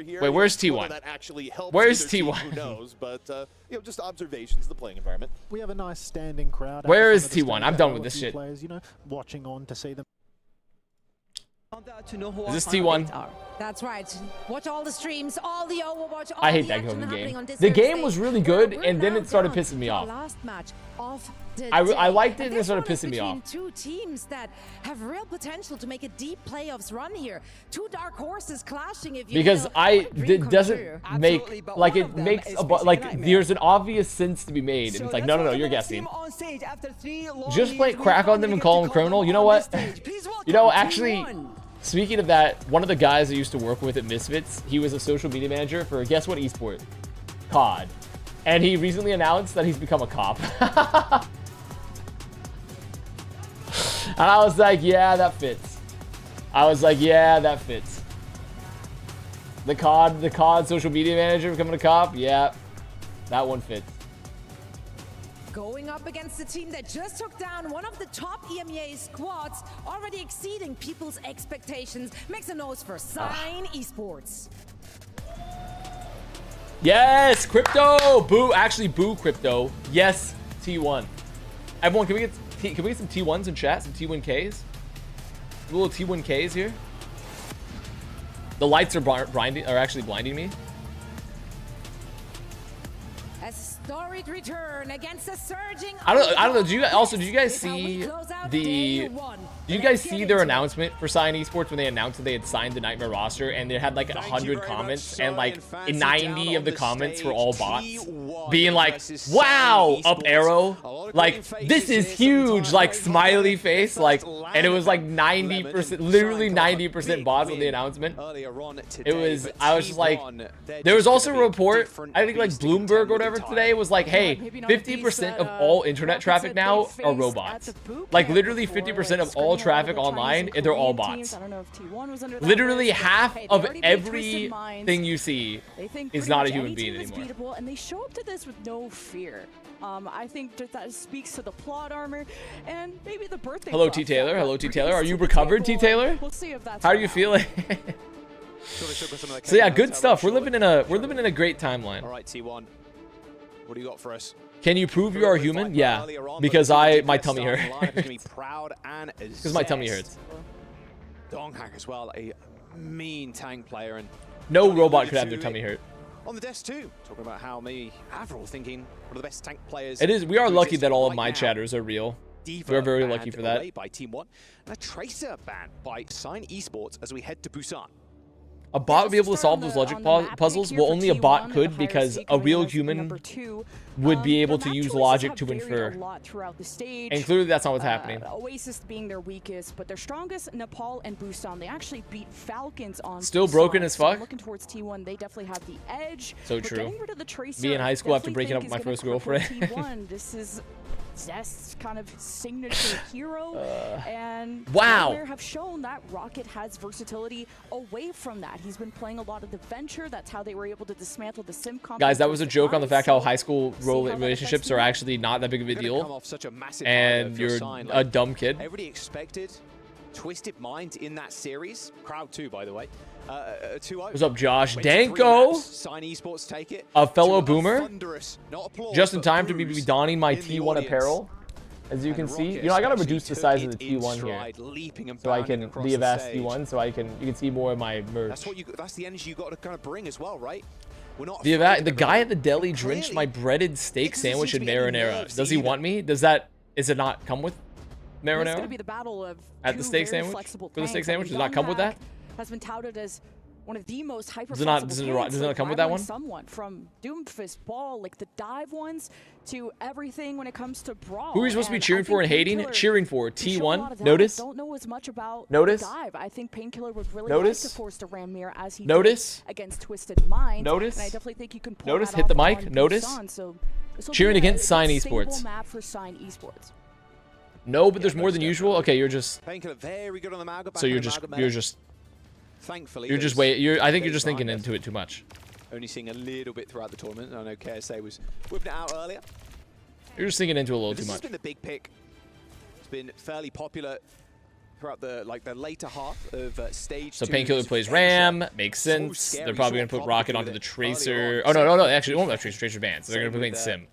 here. Wait, where's T1? That actually helps Where's team, T1? who knows? But you know, just observations of the playing environment. We have a nice standing crowd. Where is T1? I'm done with this shit. Players, you know, watching on to see them. Is this T1? That's right. Watch all the streams, all the Overwatch. All I hate the that action game. happening on this The game Thursday. was really good, We're and then now it started down pissing me to our off. last match of the I day. liked it, and it this started one is pissing me between off. two teams that have real potential to make a deep playoffs run here. Two dark horses clashing, if you Because will. it doesn't make like it makes a like there's an obvious sense to be made, and it's like no, you're guessing. Just play crack on them and call them criminal. You know what? You know, actually, speaking of that, one of the guys I used to work with at Misfits, he was a social media manager for guess what esport? COD, and he recently announced that he's become a cop. And I was like, yeah, that fits. I was like, yeah, that fits. The COD social media manager becoming a cop? Yeah, that one fits. Going up against a team that just took down one of the top EMEA squads, already exceeding people's expectations. Makes a nose for Sign Esports. Yes, crypto. Boo, actually boo crypto. Yes, T1. Everyone, can we get some T1s in chat? Some T1Ks? A little T1Ks here. The lights are actually blinding me. A storied return against a surging. I don't know. Did you guys see Did you guys see their announcement for Sign Esports when they announced that they had signed the Nightmare roster, and they had like 100 comments, and like 90 of the comments were all bots being like, wow, up arrow, like this is huge, like smiley face, like, and it was like 90%, literally 90% bots on the announcement. It was, I was just like, there was also a report, I think like Bloomberg or whatever today was like, hey, 50% of all internet traffic now are robots. Like literally 50% of all traffic online, and they're all bots. Literally half of everything you see is not a human being anymore. And they show up to this with no fear. I think that speaks to the plot armor and maybe the birthday. Hello, T. Taylor. Hello, T. Taylor. Are you recovered, T. Taylor? We'll see if that's How are you feeling? So yeah, good stuff. We're living in a great timeline. All right, T1. What do you got for us? Can you prove you are human? Yeah, because my tummy hurts. Because my tummy hurts. Donghack as well, a mean tank player, and no robot could have their tummy hurt. On the desk too, talking about how maybe Avril thinking one of the best tank players. It is. We are lucky that all of my chatters are real. We're very lucky for that. By Team 1, and a Tracer ban by Sign Esports as we head to Busan. A bot would be able to solve those logic puzzles? Well, only a bot could, because a real human would be able to use logic to infer. And clearly that's not what's happening. OWCS being their weakest, but their strongest, Nepal and Busan. They actually beat Falcons on Still broken as fuck. Looking towards T1, they definitely have the edge. So true. Me in high school after breaking up with my first girlfriend. This is Zest's kind of signature hero, and wow, have shown that Rocket has versatility away from that. He's been playing a lot of the Venture. That's how they were able to dismantle the sim comp. Guys, that was a joke on the fact how high school relationships are actually not that big of a deal, and you're a dumb kid. Everybody expected Twisted Minds in that series. Crowd 2, by the way. What's up, Josh? Danko, Sign Esports take it. A fellow boomer, just in time to be donning my T1 apparel. As you can see, you know, I gotta reduce the size of the T1 here, so I can the Avast T1, so you can see more of my merch. That's the energy you got to kind of bring as well, right? The guy at the deli drenched my breaded steak sandwich in marinara. Does he want me? Does it not come with marinara? It's gonna be the battle of at the steak sandwich? For the steak sandwich, does it not come with that? Has been touted as one of the most hyper. Does it not come with that one? Someone from Doomfist Ball, like the dive ones, to everything when it comes to Brawl. Who are you supposed to be cheering for and hating? Cheering for T1. Notice. Don't know as much about Notice. Dive. I think Painkiller would really Notice. like to force the Ramir as he Notice. did against Twisted Mind. Notice. And I definitely think you can pull Notice. that Hit the off mic. on Notice. Busan, so cheering against Sign Esports. Map for Sign Esports. No, but there's more than usual. Okay, you're just. Painkiller very good on the Maga. So you're just. Thankfully, I think you're just thinking into it too much. Only seeing a little bit throughout the tournament. I know KSA was whipping it out earlier. You're just thinking into it a little too This much. has been the big pick. It's been fairly popular throughout the later half of stage. So 2 Painkiller plays Ram, makes sense. They're probably gonna put Rocket onto the Tracer. Oh no, they actually won't have Tracer. Tracer banned, so they're gonna be playing Sim.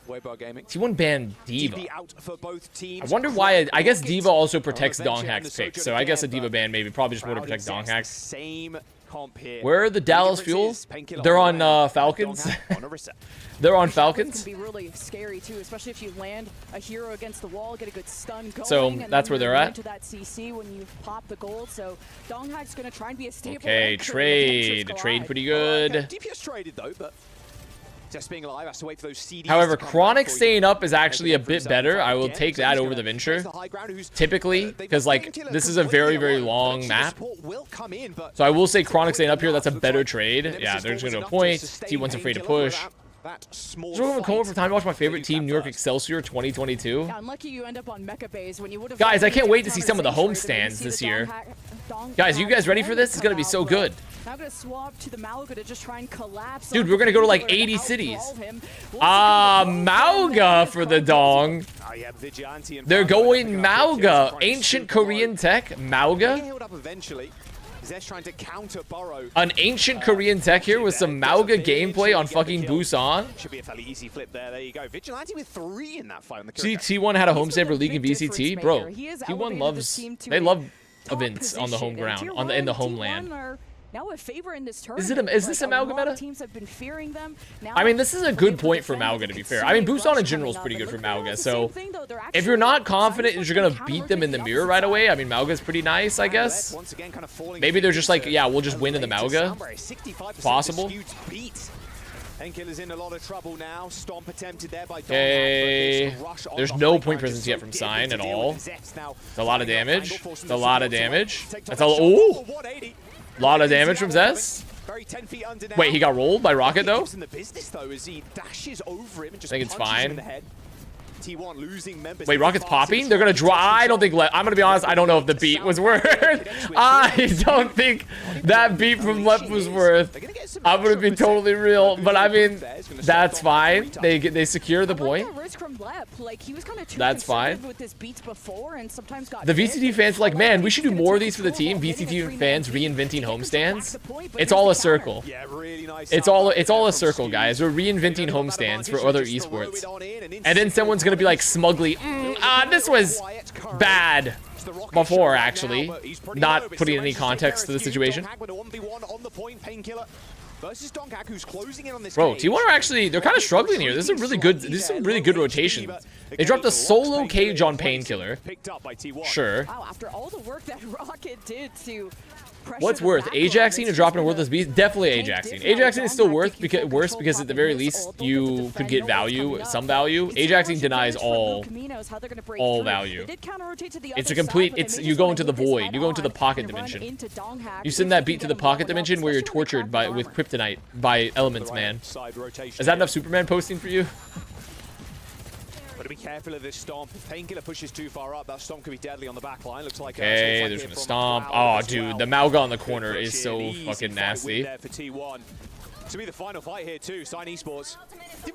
T1 banned Diva. I wonder why. I guess Diva also protects Donghack's picks, so I guess a Diva ban maybe probably just would have protect Donghack. Where are the Dallas Fuel? They're on Falcons. They're on Falcons. It can be really scary too, especially if you land a hero against the wall, get a good stun going. So that's where they're at. Into that CC when you pop the gold. So Donghack's gonna try and be a staple. Okay, trade pretty good. DPS traded though, but just being alive has to wait for those CDs. However, Chronic staying up is actually a bit better. I will take that over the Venture, typically, because like this is a very long map. So I will say Chronic staying up here. That's a better trade. Yeah, they're just gonna point. T1's afraid to push. Just going home for time to watch my favorite team, New York Excelsior 2022. Yeah, unlucky you end up on Mecha Base when you would have. Guys, I can't wait to see some of the homestands this year. Guys, you guys ready for this? It's gonna be so good. Now gonna swap to the Mauga to just try and collapse. Dude, we're gonna go to like 80 cities. Mauga for the Dong. They're going Mauga. Ancient Korean tech, Mauga. Trying to counter Burrow. An ancient Korean tech here with some Mauga gameplay on fucking Busan. Should be a fairly easy flip there. There you go. Vigilante with 3 in that fight on the See, T1 had a homestand for League and VCT. Bro, T1 loves, they love events on the home ground, in the homeland. Now a favor in this tournament. Is this a Mauga meta? Teams have been fearing them. Now I mean, this is a good point for Mauga, to be fair. I mean, Busan in general is pretty good for Mauga, so if you're not confident that you're going to beat them in the mirror right away, I mean, Mauga's pretty nice, I guess. Maybe they're just like, yeah, we'll just win in the Mauga. Possible. Painkiller's in a lot of trouble now. Stomp attempted there by Okay. There's no point presence yet from Sign at all. It's a lot of damage. It's a lot of damage. That's a lot of damage from Zest. Wait, he got rolled by Rocket though? I think it's fine. Wait, Rocket's popping? They're gonna draw. I don't think. I'm gonna be honest. I don't know if the beat was worth. I don't think that beat from Lep was worth. I'm gonna be totally real, but I mean, that's fine. They secure the point. That's fine. The VCT fans are like, man, we should do more of these for the team. VCT fans reinventing homestands. It's all a circle. It's all a circle, guys. We're reinventing homestands for other esports, and then someone's gonna be like smugly, this was bad before, actually, not putting any context to the situation. Bro, T1 are actually, they're kind of struggling here. This is some really good rotation. They dropped a solo cage on Painkiller. Sure. Wow, after all the work that Rocket did to what's worth? Ajaxing or dropping a worthless beast? Definitely Ajaxing. Ajaxing is still worse because at the very least you could get value, some value. Ajaxing denies all value. It's a complete, you go into the void. You go into the pocket dimension. You send that beat to the pocket dimension where you're tortured with kryptonite by elements, man. Is that enough Superman posting for you? Got to be careful of this stomp. If Painkiller pushes too far up, that stomp could be deadly on the back line. Looks like okay, there's gonna stomp. Oh, dude, the Mauga on the corner is so fucking nasty. To be the final fight here too, Sign Esports.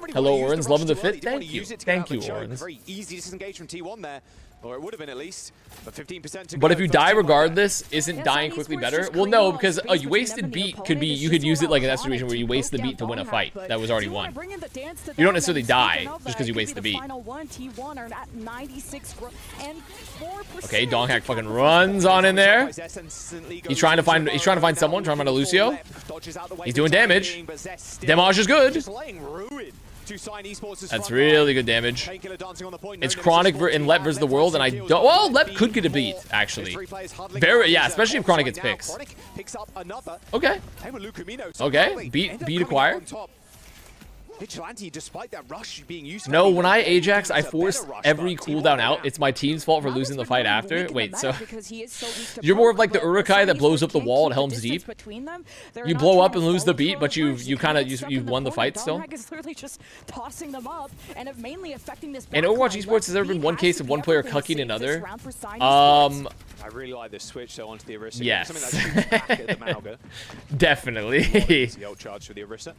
Hello, Orange, loving the fit. Thank you, Orange. Very easy disengage from T1 there, or it would have been at least. But 15% to go. But if you die regardless, isn't dying quickly better? Well, no, because a wasted beat could be, you could use it like in that situation where you waste the beat to win a fight that was already won. You don't necessarily die just because you waste the beat. Okay, Donghack fucking runs on in there. He's trying to find someone, trying to find a Lucio. He's doing damage. Damage is good. That's really good damage. It's Chronic and Lep versus the world, and I don't. Well, Lep could get a beat, actually. Yeah, especially if Chronic gets picks. Okay. Okay, beat acquired. Vigilante, despite that rush being used. No, when I Ajax, I force every cooldown out. It's my team's fault for losing the fight after. Wait, so you're more of like the Urukai that blows up the wall at Helm's Deep. You blow up and lose the beat, but you won the fight still. In Overwatch Esports, has there ever been one case of one player cucking another? I really like this switch though onto the Orisa. Yes. The definitely. the ult charge for the Orisa.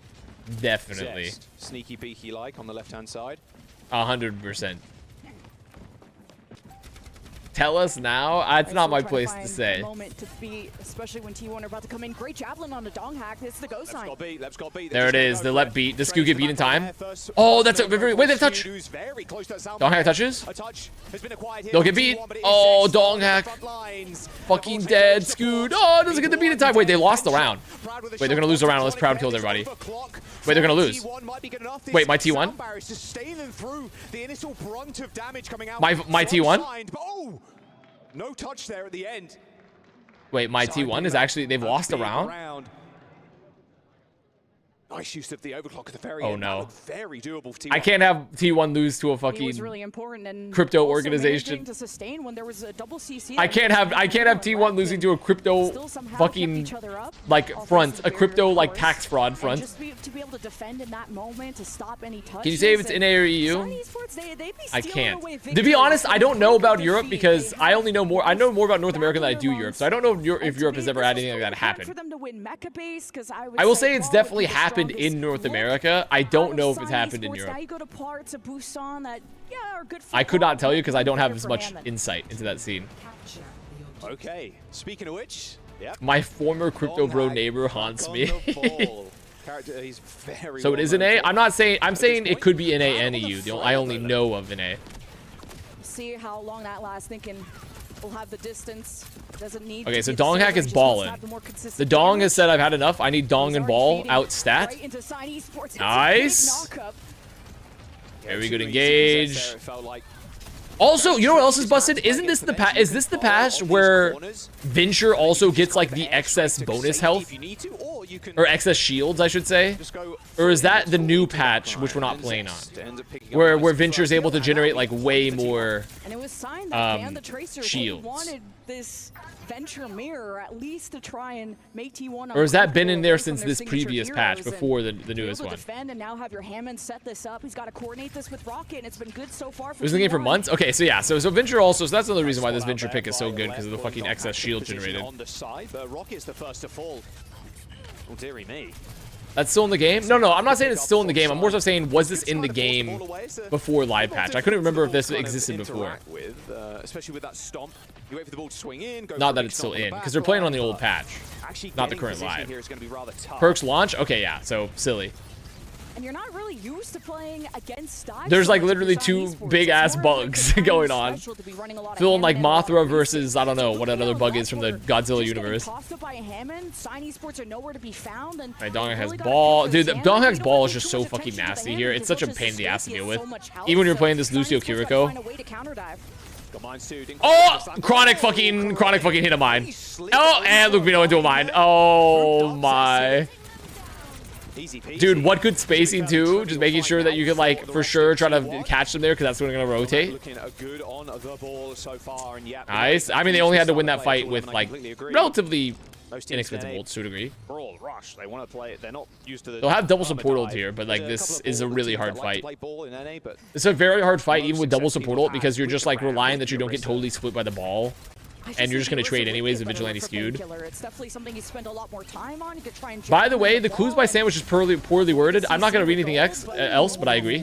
Definitely. Zest. Sneaky beaky like on the left hand side. 100%. Tell us now. It's not my place to say. Moment to be, especially when T1 are about to come in. Great javelin on the dong hack. It's the go sign. There it is. The let beat. Does Scoot get beat in time? Oh, that's a very. Wait, they touch. Dong hack touches. They'll get beat. Oh, dong hack. Fucking dead. Scoot. Oh, doesn't get the beat in time. Wait, they lost the round. Wait, they're gonna lose the round unless Proud killed everybody. Wait, they're gonna lose. Wait, my T1. My T1. No touch there at the end. Wait, my T1 is actually, they've lost a round? Nice use of the overclock at the very Oh end. no. Very doable for T1. I can't have T1 lose to a fucking really important and crypto organization. to sustain when there was a double CC. I can't have T1 losing to a crypto fucking like front, a crypto like tax fraud front. Just to be able to defend in that moment, to stop any touches. Can you say if it's NA or EU? They'd be I stealing can't. away To be honest, I don't know about victory Europe because I only know more. I know more about North America than I do Europe, so I don't know if Europe has ever had anything like that happen. For them to win mecha base, 'cause I will say it's definitely happened in North America. I don't know if it's happened in Europe. Now you go to parts of Busan that, yeah, are good for I could not tell you because I don't have better as for much Hammond. insight into that scene. Okay, speaking of which, yep. My former crypto bro neighbor haunts me. He's very So it is an A? I'm not saying, I'm saying it could be an A and a U. I only know of an A. See how long that lasts. Thinking we'll have the distance. Doesn't need. Okay, to so be Dong Hack the is server, just wants to ballin'. have the more consistent The Dong has damage. said I've had enough. I need Dong and ball out stat. Right into Sign Esports. It's a big Nice. knockup. Very good engage. Also, you know what else is busted? Isn't this the patch? Is this the patch where Venture also gets like the excess bonus health or excess shields, I should say? Or is that the new patch which we're not playing on, where Venture is able to generate like way more And it was signed that banned the Tracer. shields? They wanted this Venture mirror at least to try and make T1. Or has that been in there away from since their this signature previous patch heroes and before the be newest able to one? defend and now have your Hammond set this up. He's got to coordinate this with Rocket, and it's been good so far. It was in the game for months? Okay, so yeah, so Venture also, so that's another reason why this Venture pick is so good, because of the fucking excess shield generated. On the side, but Rocket's the first to fall. Oh, dearie me. That's still in the game? No, I'm not saying it's still in the game. I'm more so saying, was this in the game before live patch? I couldn't remember if this existed before. Especially with that stomp. You wait for the ball to swing in. Not that it's still in, because they're playing on the old patch, not the current live. Perks launch? Okay, yeah, so silly. And you're not really used to playing against styles. There's like literally two big ass bugs going on. Feeling like Mothra versus, I don't know, what another bug is from the Godzilla universe. Alright, Dong has ball. Dude, Dong Hack's ball is just so fucking nasty here. It's such a pain in the ass to deal with. Even when you're playing this Lucio Kiriko. Oh! Chronic fucking hit a mine. Oh, and Luke Vino into a mine. Oh my. Dude, what good spacing too? Just making sure that you can like for sure try to catch them there because that's when they're gonna rotate. Nice. I mean, they only had to win that fight with like relatively inexpensive ults to a degree. They'll have double support ult here, but like this is a really hard fight. It's a very hard fight even with double support ult because you're just like relying that you don't get totally split by the ball. And you're just going to trade anyways with Vigilante skewed. By the way, the clues by Sandwich is poorly worded. I'm not going to read anything else, but I agree.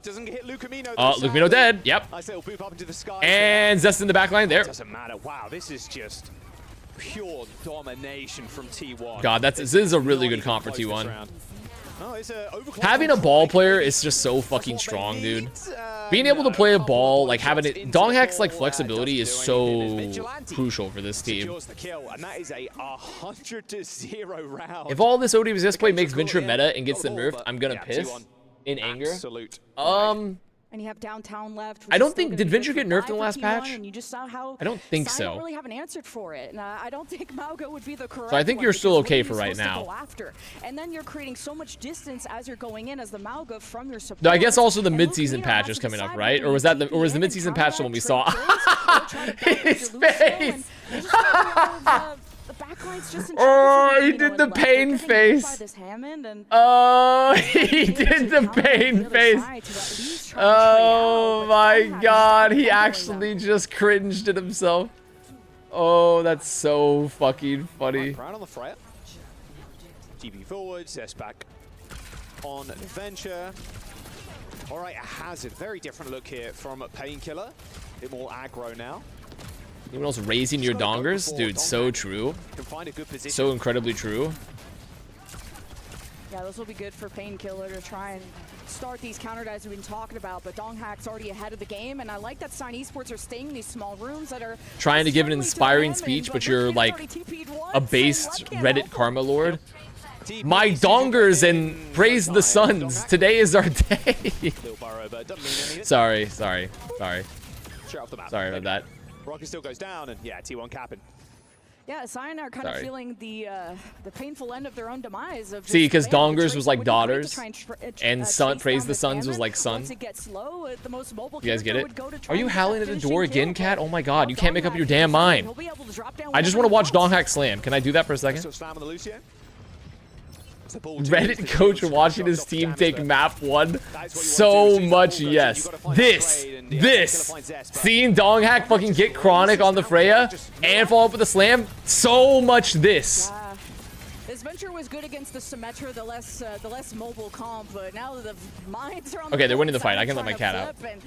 Lucamino dead. Yep. And Zest in the back line there. Doesn't matter. Wow, this is just pure domination from T1. God, this is a really good comp for T1. Having a ball player is just so fucking strong, dude. Being able to play a ball, like having it, Dong Hack's like flexibility is so crucial for this team. If all this OWCS play makes Venture meta and gets them nerfed, I'm gonna piss in anger. And you have downtown left. I don't think, did Venture get nerfed in the last patch? And you just saw how I don't think so. I don't really have an answer for it. And I don't think Mauga would be the correct So I think one you're still because okay what for are you right supposed to now. go after? And then you're creating so much distance as you're going in as the Mauga from your support. No, I guess also the And midseason Lucamino patch has is to coming up, decide right? whether Or was you that the TP in and midseason patch the one we saw? His face. The backline's just in Oh, trouble for he Lucamino did and the left. pain They're getting hit by face. this Hammond and Oh, he did the pain face. Oh my god, he actually just cringed at himself. Oh, that's so fucking funny. Proud on the Freya. TP forward, Cess back on Adventure. All right, a Hazard. Very different look here from Painkiller. A bit more aggro now. Anyone else raising your dongers? Dude, so true. Can find a good position. So incredibly true. Yeah, this will be good for Painkiller to try and start these counter dives we've been talking about, but Donghack's already ahead of the game, and I like that Sign Esports are staying in these small rooms that are trying to give an inspiring speech, but you're like a based Reddit karma lord. My dongers and praise the suns. Today is our day. Sorry about that. Rocket still goes down, and yeah, T1 capping. Yeah, Sign are kind of feeling the painful end of their own demise. Of see, because they had to dongers trade was like someone who daughters, and and sun praise the suns was like sun. Once it gets slow, the most mobile You guys get it? would go to try Are you and get howling that at the finishing door kill, again, but Cat? Oh my god, you can't make up your Donghack, damn mind. he'll be able to drop down I just want to watch whenever he Donghack slam. Can I do that for a second? So slam on the Lucio. Reddit coach watching his team take map 1. So much yes. This. Seeing Donghack fucking get chronic on the Freya and follow up with a slam. So much this. This venture was good against the Symmetra, the less mobile comp, but now the mines are on Okay, the they're winning the side fight. I can let my trying to cat out. flip, and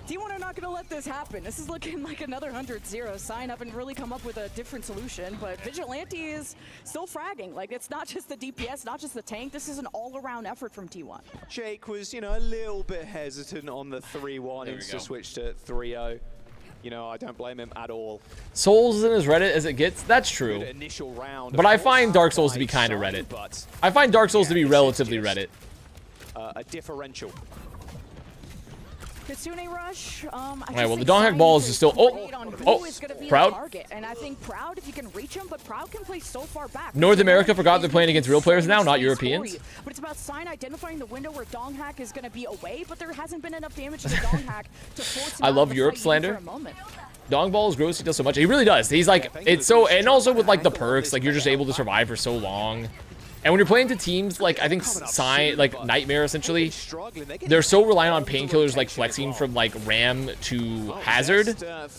T1 are not going to let this happen. This is looking like another 100-0. Sign up and really come up with a different solution, but Vigilante is still fragging. Like, it's not just the DPS, not just the tank. This is an all-around effort from T1. Jake was, you know, a little bit hesitant on the 3-1 and to switch to 3-0. You know, I don't blame him at all. Souls in as Reddit as it gets. That's true. Initial round, but I find Dark Souls to be kind of Reddit. I find Dark Souls to be relatively Reddit. A differential. Kitsune Rush. Alright, well, the Donghack balls is still. Proud. And I think Proud, if you can reach him, but Proud can play so far back. North America forgot they're playing against real players now, not Europeans. But it's about Sign identifying the window where Donghack is going to be away, but there hasn't been enough damage to Donghack to force him I out love of the Europe fight slander. for a moment. Dong Ball is gross. He does so much. He really does. He's like, it's so, and also with like the perks, like you're just able to survive for so long. And when you're playing to teams like, I think like Nightmare essentially, they're so reliant on painkillers like flexing from like Ram to Hazard,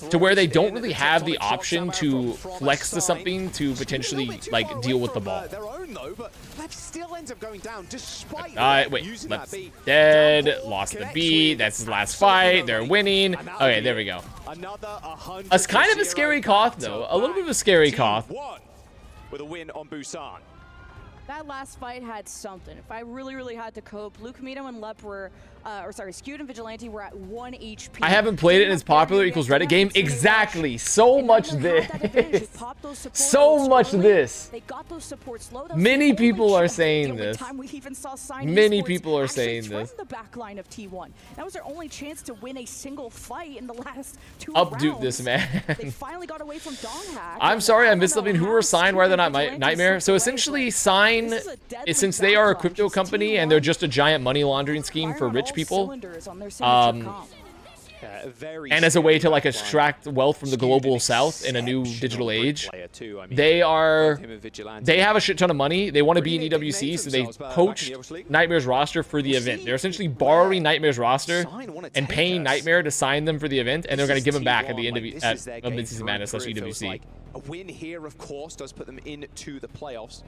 to where they don't really have the option to flex to something to potentially like deal with the ball. Wait, let's dead, lost the beat, that's his last fight, they're winning. Okay, there we go. It's kind of a scary Koth though, a little bit of a scary Koth. With a win on Busan. That last fight had something. If I really had to cope, Luke Camino and Lep were, Skewed and Vigilante were at 1 HP. I haven't played it and it's popular equals Reddit game. Exactly. So much this. So much this. They got those supports low. Many people are saying this. Many people are saying this. The back line of T1. That was their only chance to win a single fight in the last 2 Updude rounds. this man. They finally got away from Donghack. I'm sorry, I missed something. Who are Sign? Why are they not Nightmare? So essentially, Sign, since they are a crypto company and they're just a giant money laundering scheme for rich people, and as a way to like extract wealth from the global south in a new digital age, they have a shit ton of money. They want to be in EWC, so they poached Nightmare's roster for the event. They're essentially borrowing Nightmare's roster and paying Nightmare to sign them for the event, and they're going to give them back at the end of Midseason Madness / EWC. A win here, of course, does put them into the playoffs.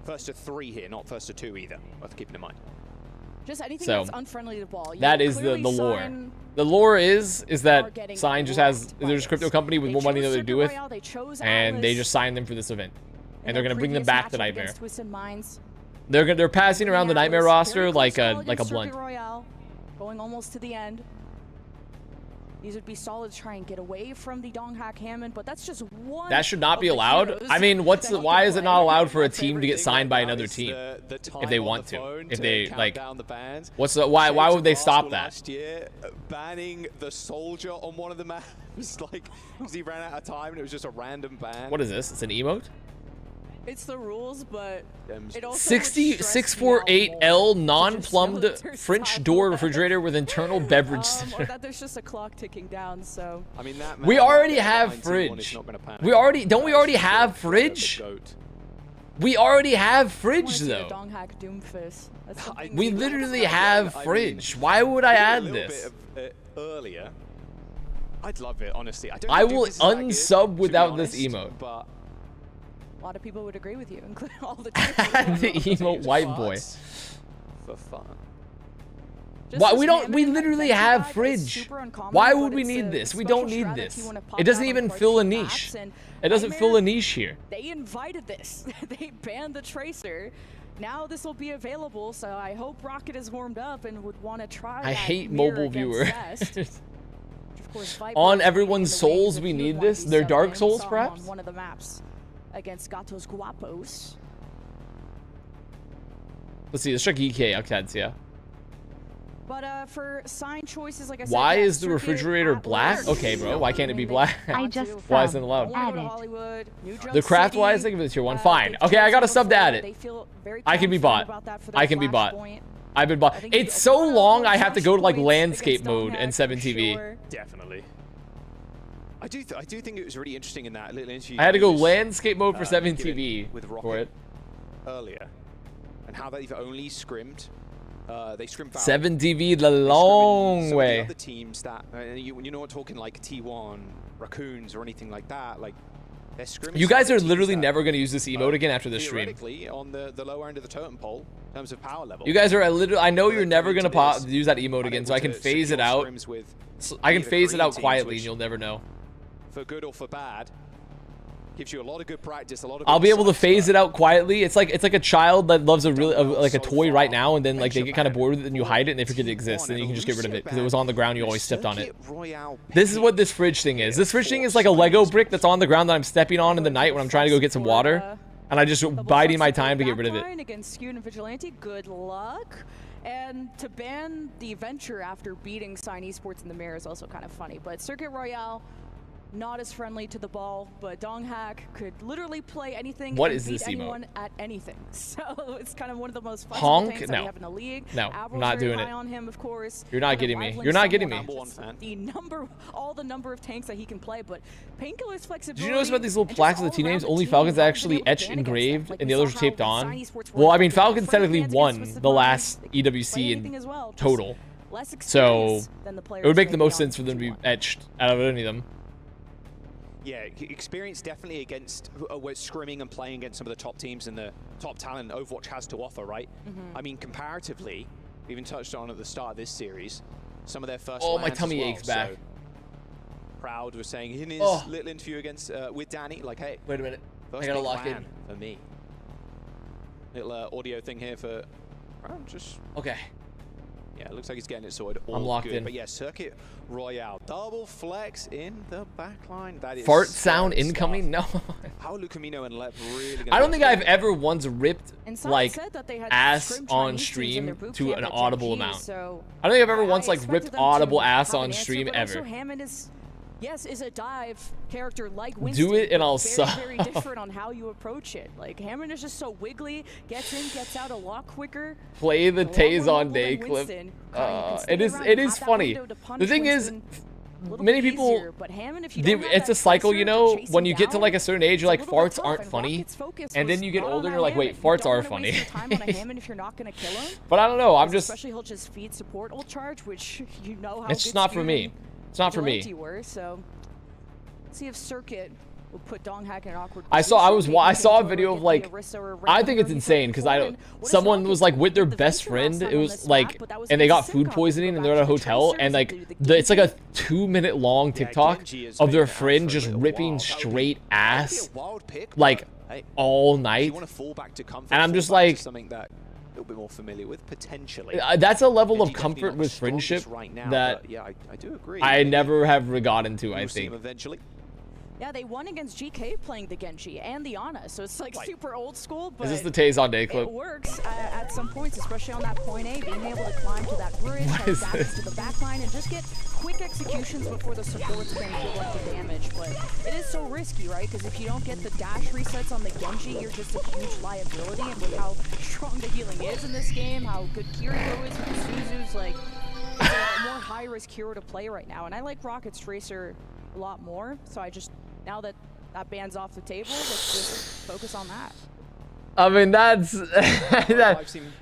First to 3 here, not first to 2 either. Worth keeping in mind. Just anything that's unfriendly to the ball. That is the lore. The lore is that Sign just has, there's a crypto company with more money than they do with, and they just signed them for this event, and they're gonna bring them back to Nightmare. They're passing around the Nightmare roster like a blunt. Going almost to the end. These would be solid to try and get away from the Donghack Hammond, but that's just one. That should not be allowed. I mean, why is it not allowed for a team to get signed by another team if they want to? If they like, why would they stop that? Last year, banning the soldier on one of the maps, like, because he ran out of time and it was just a random ban. What is this? It's an emote? It's the rules, but it also 64648L non-plumbed French door refrigerator with internal beverage center. There's just a clock ticking down, so. I mean, that we already have fridge. We already have fridge? We already have fridge though. We literally have fridge. Why would I add this? Earlier, I'd love it, honestly. I will unsub without this emote. A lot of people would agree with you, including all the the emote white boy. For fun. Why we literally have Fridge. Why would we need this? We don't need this. It doesn't even fill a niche. It doesn't fill a niche here. They invited this. They banned the Tracer. Now this will be available, so I hope Rocket is warmed up and would want to try. I hate mobile viewer. On everyone's souls, we need this. Their Dark Souls, perhaps? On one of the maps against Gatos Guapos. Let's see. Let's check EK Octadia. But for sign choices, like I said, why is the refrigerator black? Okay, bro. Why can't it be black? I just Why isn't it allowed? The craft wise, I give it a tier 1. Fine. Okay, I got a sub to add it. I can be bought. I can be bought. I've been bought. It's so long. I have to go to like landscape mode in 7TV. Definitely. I do think it was really interesting in that little interview. I had to go landscape mode for 7TV for it. Earlier, and how they've only scrimmed. They scrimmed 7TV the long way. Other teams that you're not talking like T1 Raccoons or anything like that. Like they're scrimming. You guys are literally never gonna use this emote again after this stream. On the lower end of the totem pole in terms of power level. You guys are literally. I know you're never gonna use that emote again, so I can phase it out. I can phase it out quietly, and you'll never know. For good or for bad. Gives you a lot of good practice, a lot of I'll be able to phase it out quietly. It's like a child that loves like a toy right now, and then like they get kind of bored with it, and you hide it, and they forget it exists, and then you can just get rid of it because it was on the ground. You always stepped on it. This is what this fridge thing is. This fridge thing is like a Lego brick that's on the ground that I'm stepping on in the night when I'm trying to go get some water, and I just biding my time to get rid of it. Against Skewed and Vigilante, good luck. And to ban the Venture after beating Sign Esports in the mirror is also kind of funny. But Circuit Royale, not as friendly to the ball, but Donghack could literally play anything and beat anyone at anything. So it's kind of one of the most fun things that we have in the league. No, I'm not doing it. On him, of course. You're not getting me. You're not getting me. All the number of tanks that he can play, but Painkiller's flexibility. Did you notice about these little plaques with the team names? Only Falcons actually etched engraved, and the others are taped on. Well, I mean, Falcons technically won the last EWC in total, so it would make the most sense for them to be etched out of any of them. Yeah, experience definitely against scrimming and playing against some of the top teams and the top talent Overwatch has to offer, right? I mean, comparatively, we even touched on at the start of this series, some of their first. Oh, my tummy aches back. So, Proud was saying in his little interview against with Danny, like, hey, wait a minute, I gotta lock in for me. Little audio thing here for Proud, just okay. Yeah, it looks like he's getting it sorted. I'm locked in. But yeah, Circuit Royale. Double flex in the backline. That is fart sound incoming? No. How Lucamino and Lep really I don't think I've ever once ripped like ass on stream to an audible amount. I don't think I've ever once like ripped audible ass on stream ever. Yes, is a dive character like Winston. Do it and I'll suck. Very different on how you approach it. Like Hammond is just so wiggly, gets in, gets out a lot quicker. Play the Taze on Day clip. It is funny. The thing is, many people, it's a cycle, you know. When you get to like a certain age, you're like, farts aren't funny, and then you get older, and you're like, wait, farts are funny. But I don't know. I'm just. Especially he'll just feed support ult charge, which you know how. It's just not for me. It's not for me. So, let's see if Circuit will put Donghack in an awkward I saw a video of like, I think it's insane because someone was like with their best friend. It was like, and they got food poisoning and they're at a hotel and like, it's like a 2-minute long TikTok of their friend just ripping straight ass like all night. And I'm just like, bit more familiar with potentially. That's a level of comfort with friendship that yeah, I do agree. I never have gotten to, I think. Eventually. Yeah, they won against GK playing the Genji and the Ana, so it's like super old school, but is this the Taze on Day clip? It works at some points, especially on that point A, being able to climb to that bridge, have access to the backline, and just get quick executions before the supports can feel like the damage. But it is so risky, right? Because if you don't get the dash resets on the Genji, you're just a huge liability, and with how strong the healing is in this game, how good Kiriko is with the Suzus, like, it's a more high-risk hero to play right now. And I like Rocket's Tracer a lot more, so I just, now that that ban's off the table, let's just focus on that. I mean, that's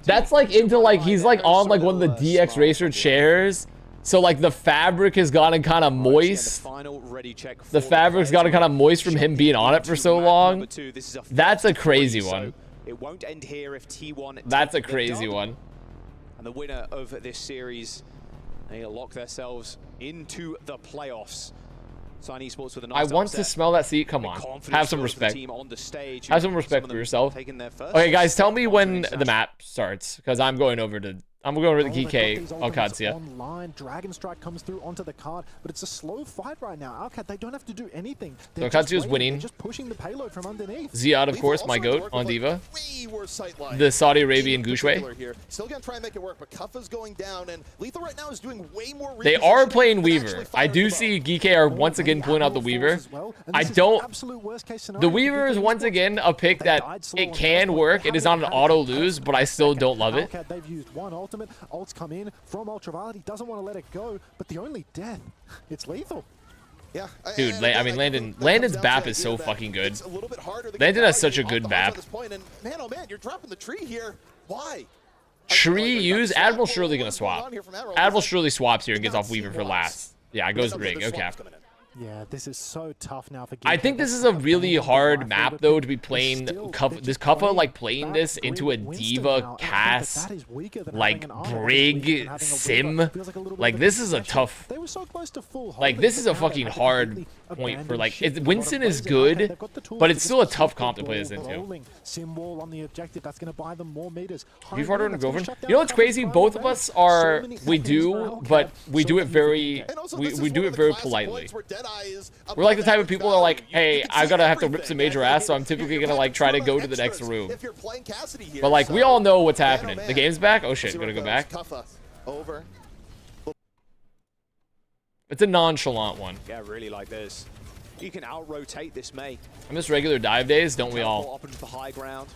that's like into like, he's like on like one of the DX Racer chairs, so like the fabric has gotten kind of moist. The fabric's gotten kind of moist from him being on it for so long. That's a crazy one. It won't end here if T1. That's a crazy one. And the winner of this series, they lock themselves into the playoffs. Sign Esports with a nice I want upset. to smell that seat. Come on. Have some respect. Have some respect for yourself. Okay, guys, tell me when the map starts, because I'm going over to the GK OWCS. Online, Dragon Strike comes through onto the card, but it's a slow fight right now. OWCS, they don't have to do anything. So OWCS winning. They're just pushing the payload from underneath. Ziad, of course, my goat on Diva. Way worse sight line. The Saudi Arabian Gushway. Here. Still gonna try and make it work, but Kuffa's going down, and Lethal right now is doing way more. They are playing Weaver. I do see GK are once again pulling out the Weaver. I don't. The Weaver is once again a pick that it can work. It is not an auto lose, but I still don't love it. They've used one ultimate. Ults come in from Ultraviolet. He doesn't want to let it go, but the only death, it's Lethal. Yeah, dude, I mean, Landon's BAP is so fucking good. Landon has such a good BAP. Man, oh man, you're dropping the tree here. Why? Tree use? Admiral's surely going to swap. Admiral surely swaps here and gets off Weaver for last. Yeah, it goes Brig. Okay. Yeah, this is so tough now for GK. I think this is a really hard map, though, to be playing this Kuffa, like, playing this into a Diva, Cass, like, Brig, Sim. Like, this is a tough... Like, this is a fucking hard point for, like... Winston is good, but it's still a tough comp to play this into. Have you farted on a girlfriend? You know what's crazy? Both of us are... We do, but we do it very... We do it very politely. We're like the type of people that are like, hey, I gotta have to rip some major ass, so I'm typically gonna like try to go to the next room. But like, we all know what's happening. The game's back? Oh shit, gotta go back. It's a nonchalant one. Yeah, really like this. You can out-rotate this May. I miss regular dive days, don't we all? Up into the high ground.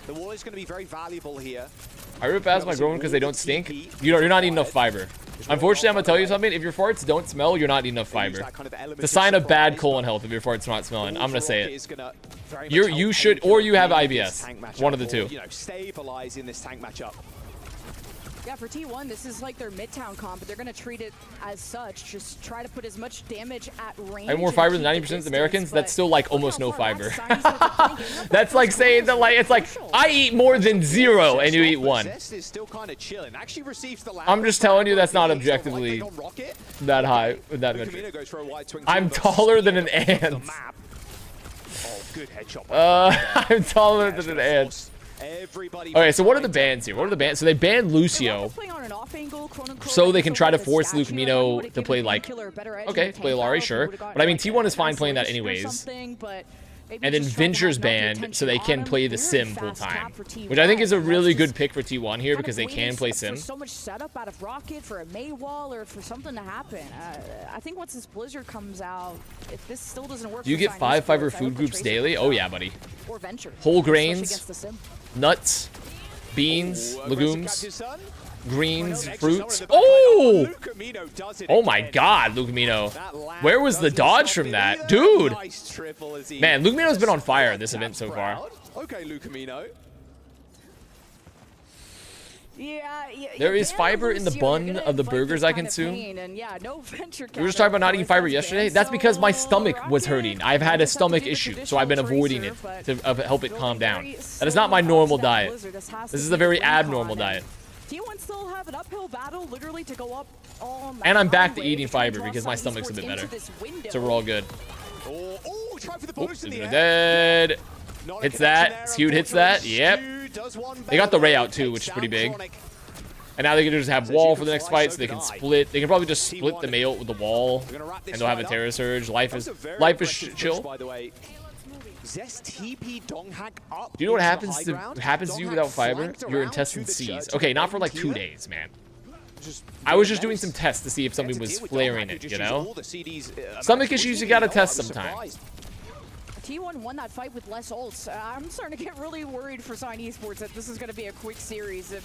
The wall is going to be very valuable here. I rip past my girlfriend because they don't stink. You're not eating enough fiber. Unfortunately, I'm gonna tell you something. If your farts don't smell, you're not eating enough fiber. It's a sign of bad colon health if your farts not smelling. I'm gonna say it. You should, or you have IBS. One of the two. You know, stabilizing this tank matchup. Yeah, for T1, this is like their Midtown comp, but they're going to treat it as such. Just try to put as much damage at range. I have more fiber than 90% of Americans. That's still like almost no fiber. That's like saying that, like, it's like I eat more than 0 and you eat 1. I'm just telling you that's not objectively that high with that metric. I'm taller than an ant. I'm taller than an ant. Okay, so what are the bans here? What are the bans? So they banned Lucio, so they can try to force Lucamino to play like, okay, play Lari, sure. But I mean, T1 is fine playing that anyways. And then Venture's banned, so they can play the Sim full time, which I think is a really good pick for T1 here because they can play Sim. So much setup out of Rocket for a May wall or for something to happen. I think once this Blizzard comes out, if this still doesn't work, do you get 5 fiber food groups daily? Oh yeah, buddy. Whole grains, nuts, beans, legumes, greens, fruits. Oh! Oh my god, Lucamino. Where was the dodge from that? Dude! Man, Lucamino's been on fire this event so far. Okay, Lucamino. Yeah, there is fiber in the bun of the burgers I consume. We were just talking about not eating fiber yesterday. That's because my stomach was hurting. I've had a stomach issue, so I've been avoiding it to help it calm down. That is not my normal diet. This is a very abnormal diet. T1 still have an uphill battle literally to go up all night. And I'm back to eating fiber because my stomach's a bit better. So we're all good. Oh, try for the boost in the air. Dead. Hits that. Skewed hits that. Yep. They got the Ray out too, which is pretty big. And now they can just have wall for the next fight, so they can split. They can probably just split the Mayotte with the wall, and they'll have a Terror Surge. Life is chill. Do you know what happens to you without fiber? Your intestines seize. Okay, not for like 2 days, man. I was just doing some tests to see if something was flaring it, you know? Stomach issues, you gotta test sometimes. T1 won that fight with less ults. I'm starting to get really worried for Sign Esports that this is going to be a quick series if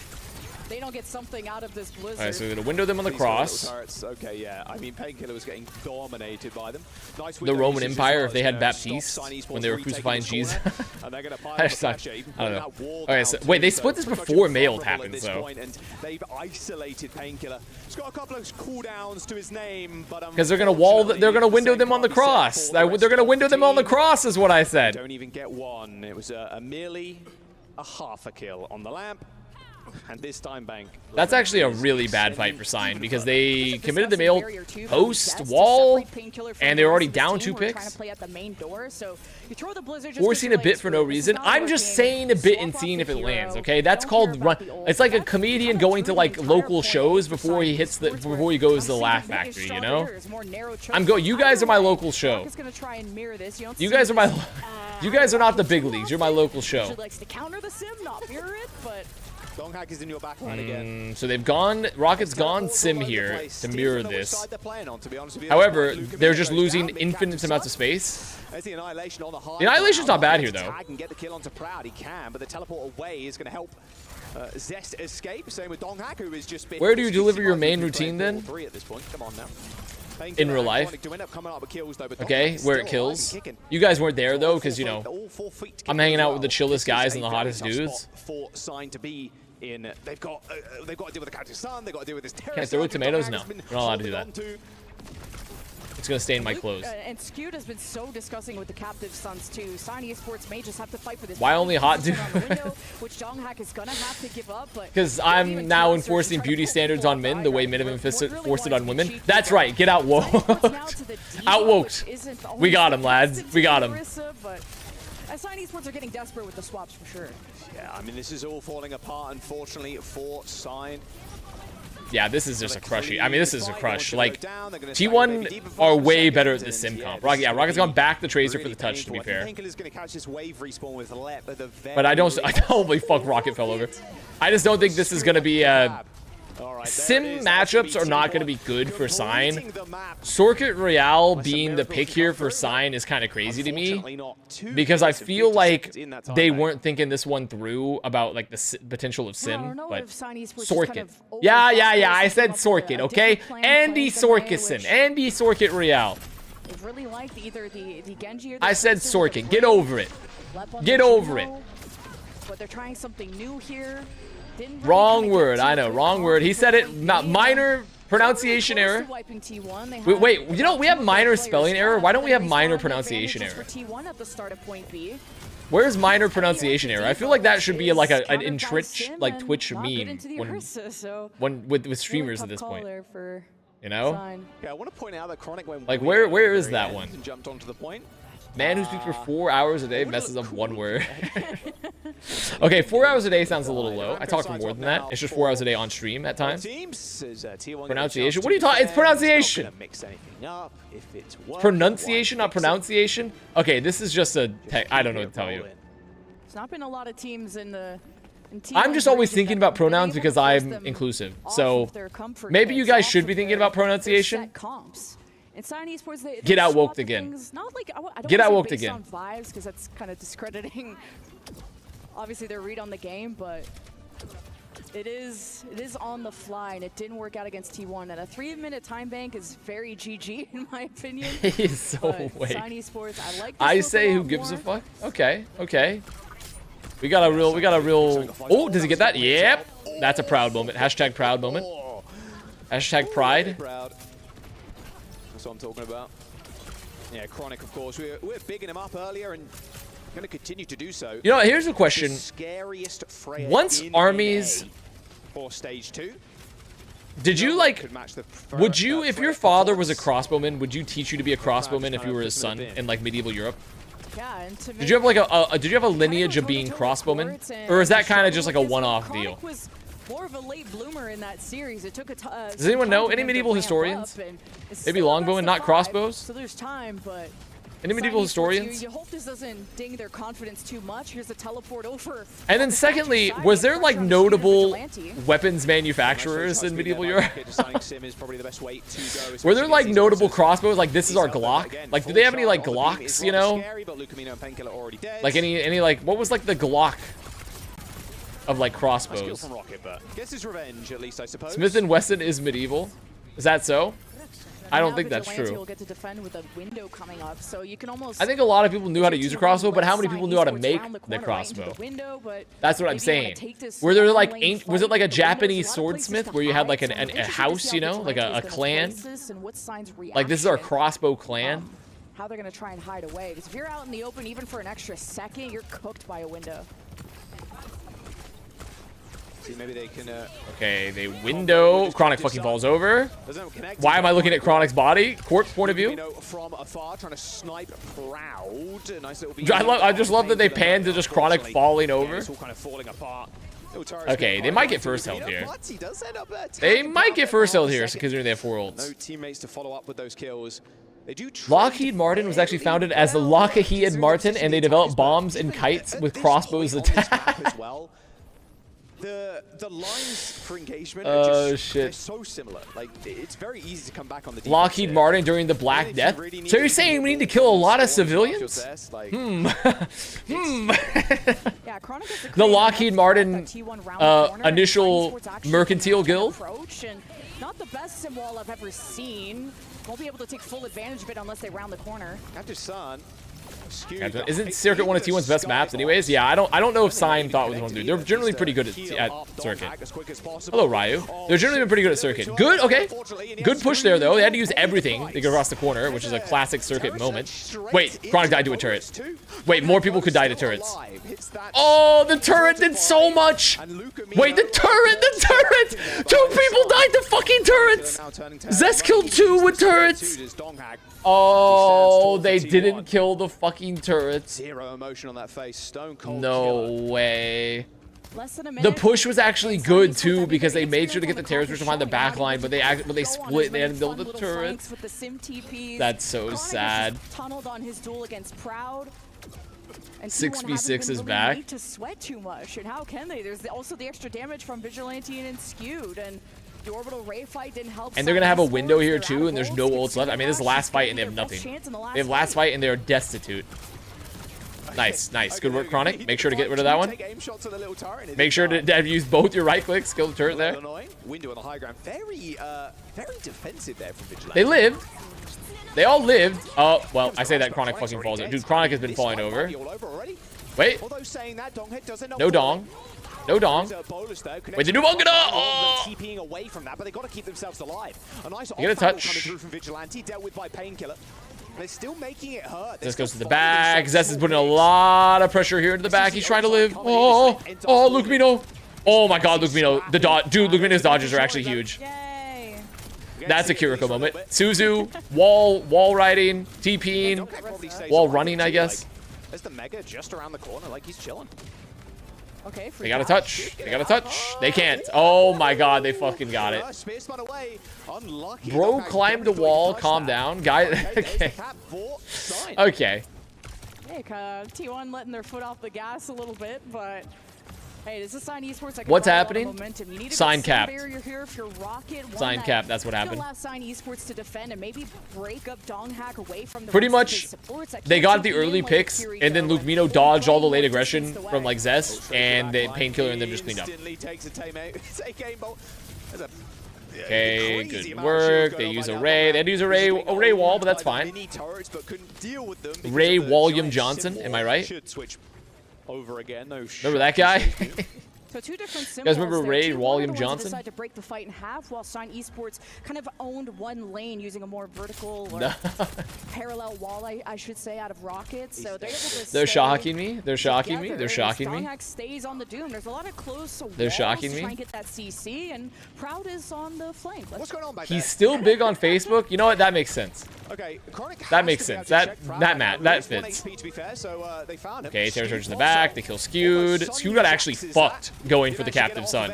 they don't get something out of this Blizzard. Alright, so they're gonna window them on the cross. Okay, yeah. I mean, Painkiller was getting dominated by them. Nice the Roman Empire, if they had Baptiste when they were crucifying Jesus. I don't know. Okay, so wait, they split this before Mayotte happened, so. They've isolated Painkiller. He's got a couple of cooldowns to his name, but because they're gonna window them on the cross. They're gonna window them on the cross, is what I said. Don't even get one. It was merely a half a kill on the lamp. And this time Bank. That's actually a really bad fight for Sign because they committed the male post wall and they're already down 2 picks. Forcing a bit for no reason. I'm just saying a bit and seeing if it lands, okay? That's called run. It's like a comedian going to like local shows before he hits the before he goes to the Laugh Factory, you know? You guys are my local show. You guys are my you guys are not the big leagues. You're my local show. Donghack is in your backline again. So they've gone, Rocket's gone sim here to mirror this. However, they're just losing infinite amounts of space. The Annihilation's not bad here, though. Can get the kill onto Proud, he can, but the teleport away is going to help Zest escape. Same with Donghack, who is just been... Where do you deliver your main routine, then? At this point. Come on now. In real life. Okay, where it kills. You guys weren't there, though, because, you know, I'm hanging out with the chillest guys and the hottest dudes. For Sign to be in, they've got to deal with the Captive Sun, they've got to deal with this terror. Can I throw with tomatoes? No, you're not allowed to do that. It's gonna stain my clothes. And Skewed has been so discussing with the Captive Suns too. Sign Esports may just have to fight for this. Why only hot dude? Which Donghack is gonna have to give up, but because I'm now enforcing beauty standards on men the way men have enforced it on women. That's right. Get out woke. Outwoked. We got him, lads. We got him. Sign Esports are getting desperate with the swaps for sure. Yeah, I mean this is all falling apart unfortunately for Sign. Yeah, this is just a crush. I mean, this is a crush. Like, T1 are way better at the sim comp. Rocket's gone back the Tracer for the touch, to be fair. But I don't holy fuck, Rocket fell over. I just don't think this is going to be a... Sim matchups are not going to be good for Sign. Circuit Royale being the pick here for Sign is kind of crazy to me because I feel like they weren't thinking this one through about like the potential of Sim, but Circuit. Yeah, I said Circuit, okay? Andy Sorkison, Andy Circuit Royale. I said Circuit, get over it. Get over it. But they're trying something new here. Wrong word, I know, wrong word. He said it, not minor pronunciation error. Wait, you know, we have minor spelling error. Why don't we have minor pronunciation error? Where's minor pronunciation error? I feel like that should be like an in Twitch, like Twitch meme when with streamers at this point. You know? Yeah, I want to point out that Chronic went like where is that one? And jumped onto the point. Man who speaks for 4 hours a day messes up one word. Okay, 4 hours a day sounds a little low. I talk for more than that. It's just 4 hours a day on stream at times. Pronunciation? What are you talking? It's pronunciation. Pronunciation, not pronunciation? Okay, this is just a tech. I don't know what to tell you. There's not been a lot of teams in the... I'm just always thinking about pronouns because I'm inclusive. So maybe you guys should be thinking about pronunciation. Get outwoked again. Get outwoked again. Vibes because that's kind of discrediting. Obviously, their read on the game, but it is on the fly, and it didn't work out against T1. And a 3-minute time bank is very GG in my opinion. He's so weak. Esports, I like. I say who gives a fuck. Okay. We got a real. Oh, does he get that? Yep. That's a proud moment. Hashtag proud moment. Hashtag pride. That's what I'm talking about. Yeah, Chronic, of course. We're bigging him up earlier and going to continue to do so. You know, here's a question. Once armies for stage 2. Did you like? Would you, if your father was a crossbowman, would you teach you to be a crossbowman if you were his son in like medieval Europe? Yeah, and did you have like did you have a lineage of being crossbowmen, or is that kind of just like a one-off deal? More of a late bloomer in that series. It took a does anyone know any medieval historians? Maybe longbow and not crossbows? So there's time, but any medieval historians? You hope this doesn't ding their confidence too much. Here's a teleport over. And then secondly, was there like notable weapons manufacturers in medieval Europe? Were there like notable crossbows? Like this is our Glock? Like do they have any like Glocks, you know? Like any like what was like the Glock of like crossbows? Smith & Wesson is medieval. Is that so? I don't think that's true. I think a lot of people knew how to use a crossbow, but how many people knew how to make the crossbow? That's what I'm saying. Were there like was it like a Japanese swordsmith where you had like a house, you know, like a clan? Like this is our crossbow clan. How they're gonna try and hide away? Because if you're out in the open, even for an extra second, you're cooked by a window. See, maybe they can. Okay, they window. Chronic fucking falls over. Why am I looking at Chronic's body? Court point of view. From afar, trying to snipe Proud. Nice little I just love that they pan to just Chronic falling over. It's all kind of falling apart. Okay, they might get first health here. They might get first health here, considering they have 4 ults. No teammates to follow up with those kills. They do. Lockheed Martin was actually founded as the Lockheed Martin, and they developed bombs and kites with crossbows attack. As well. The lines for engagement are just, they're so similar. Like, it's very easy to come back on the defense. Lockheed Martin during the Black Death. So you're saying we need to kill a lot of civilians? The Lockheed Martin initial mercantile guild. Not the best sim wall I've ever seen. Won't be able to take full advantage of it unless they round the corner. After Sun. Isn't Circuit one of T1's best maps anyways? Yeah, I don't know if Sign thought it was one to do. They're generally pretty good at Circuit. Hello, Ryu. They're generally been pretty good at Circuit. Good, okay. Good push there, though. They had to use everything to get across the corner, which is a classic Circuit moment. Wait, Chronic died to a turret. Wait, more people could die to turrets. Oh, the turret did so much. Wait, the turret! 2 people died to fucking turrets. Zest killed 2 with turrets. Oh, they didn't kill the fucking turrets. Zero emotion on that face. Stone cold. No way. The push was actually good too because they made sure to get the terrorists behind the back line, but they split. They had to build the turrets. That's so sad. 6v6 is back. Need to sweat too much, and how can they? There's also the extra damage from Vigilante and Skewed, and the orbital ray fight didn't help. And they're gonna have a window here too, and there's no ults left. I mean, this is the last fight, and they have nothing. They have last fight, and they're destitute. Nice, nice. Good work, Chronic. Make sure to get rid of that one. Make sure to use both your right clicks. Kill the turret there. Window on the high ground. Very defensive there from Vigilante. They lived. They all lived. Oh, well, I say that Chronic fucking falls over. Dude, Chronic has been falling over. Wait. No dong. No dong. Wait, the new ball gonna. Oh! TPing away from that, but they got to keep themselves alive. A nice get a touch. Coming through from Vigilante, dealt with by Painkiller. They're still making it hurt. This goes to the back. Zest is putting a lot of pressure here into the back. He's trying to live. Oh, oh, Lucamino. Oh my God, Lucamino. Dude, Lucamino's dodges are actually huge. That's a Kiriko moment. Suzu, wall riding, TPing, wall running, I guess. There's the Mega just around the corner, like he's chilling. Okay, they got a touch. They got a touch. They can't. Oh my God, they fucking got it. Bro climbed the wall. Calm down, guy. Okay. Okay. Hey, T1 letting their foot off the gas a little bit, but hey, this is Sign Esports. What's happening? Sign capped. Sign capped. That's what happened. Sign Esports to defend and maybe break up Donghack away from the pretty much. They got the early picks, and then Lucamino dodged all the late aggression from like Zest, and the Painkiller, and then just cleaned up. Okay, good work. They use Array. They had to use Array wall, but that's fine. Ray William Johnson. Am I right? Over again, no. Remember that guy? So 2 different symbols. You guys remember Ray William Johnson? Decided to break the fight in half, while Sign Esports kind of owned one lane using a more vertical or parallel wall, I should say, out of rockets. So they're shocking me. They're shocking me. They're shocking me. Donghack stays on the Doom. There's a lot of close walls. They're shocking me. Try and get that CC, and Proud is on the flank. What's going on back He's still big on Facebook. You know what? That makes sense. Okay, that makes sense. That fits. Okay, Terror Charge in the back. They kill Skewed. Skewed got actually fucked going for the Captive Son.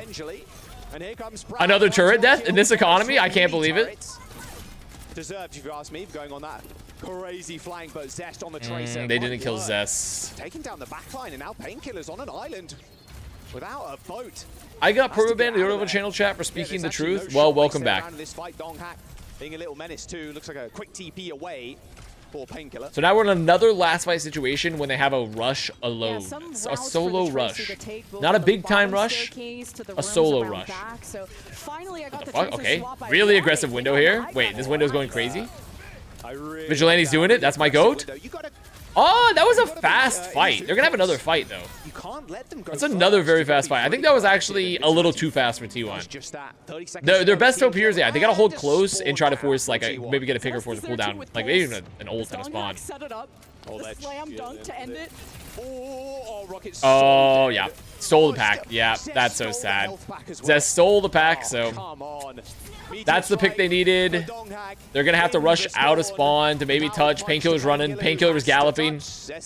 Another turret death in this economy? I can't believe it. Deserved, if you ask me, going on that crazy flank, but Zest on the tracer. They didn't kill Zest. Taking down the backline, and now Painkiller's on an island without a boat. I got perma banned in the Orbital channel chat for speaking the truth. Well, welcome back. This fight, Donghack being a little menace too. Looks like a quick TP away for Painkiller. So now we're in another last fight situation when they have a rush alone. A solo rush. Not a big time rush. A solo rush. So finally I got the okay. Really aggressive window here. Wait, this window's going crazy. Vigilante's doing it. That's my goat. Oh, that was a fast fight. They're gonna have another fight though. That's another very fast fight. I think that was actually a little too fast for T1. Their best hope here is they gotta hold close and try to force like maybe get a picker for the cooldown, like maybe even an ult at a spawn. Slam dunk to end it. Oh yeah. Stole the pack. Yeah, that's so sad. Zest stole the pack, so that's the pick they needed. They're going to have to rush out of spawn to maybe touch. Painkiller's running. Painkiller's galloping.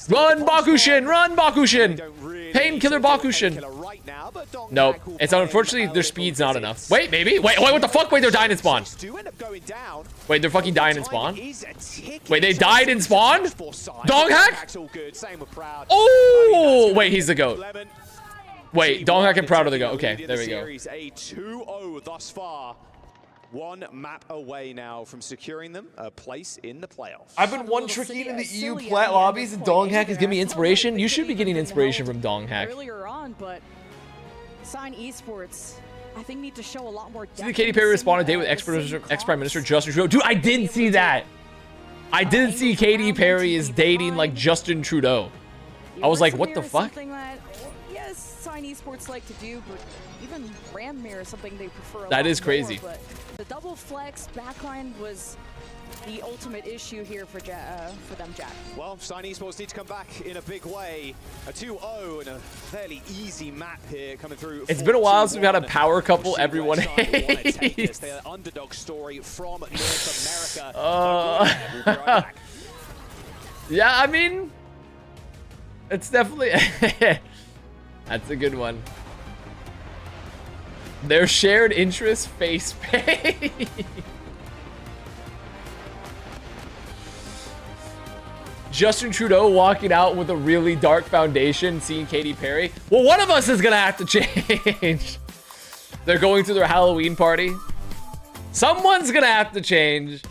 Run, Bakushin! Run, Bakushin! Painkiller Bakushin! Nope. It's unfortunately their speed's not enough. Wait, maybe? Wait, what the fuck? Wait, they're dying in spawn. Wait, they're fucking dying in spawn? Wait, they died in spawn? Dong hack? Oh! Wait, he's the GOAT. Wait, Dong hack and Proud are the GOAT. Okay, there we go. A 2-0 thus far. One map away now from securing them a place in the playoffs. I've been one-tricking in the EU plat lobbies, and Dong hack is giving me inspiration. You should be getting inspiration from Dong hack. Earlier on, but Sign Esports, I think, need to show a lot more depth. See the Katy Perry respond a date with ex-Prime Minister Justin Trudeau. Dude, I did see that. I did see Katy Perry is dating like Justin Trudeau. I was like, what the fuck? That, yes, Sign Esports like to do, but even Ranmir is something they prefer. That is crazy. More, but the double flex backline was the ultimate issue here for them, Jack. Well, Sign Esports need to come back in a big way. A 2-0 and a fairly easy map here coming through. It's been a while since we've had a power couple everyone hates. The underdog story from North America. Yeah, I mean, it's definitely that's a good one. Their shared interest face pay. Justin Trudeau walking out with a really dark foundation, seeing Katy Perry. Well, one of us is gonna have to change. They're going to their Halloween party. Someone's gonna have to change.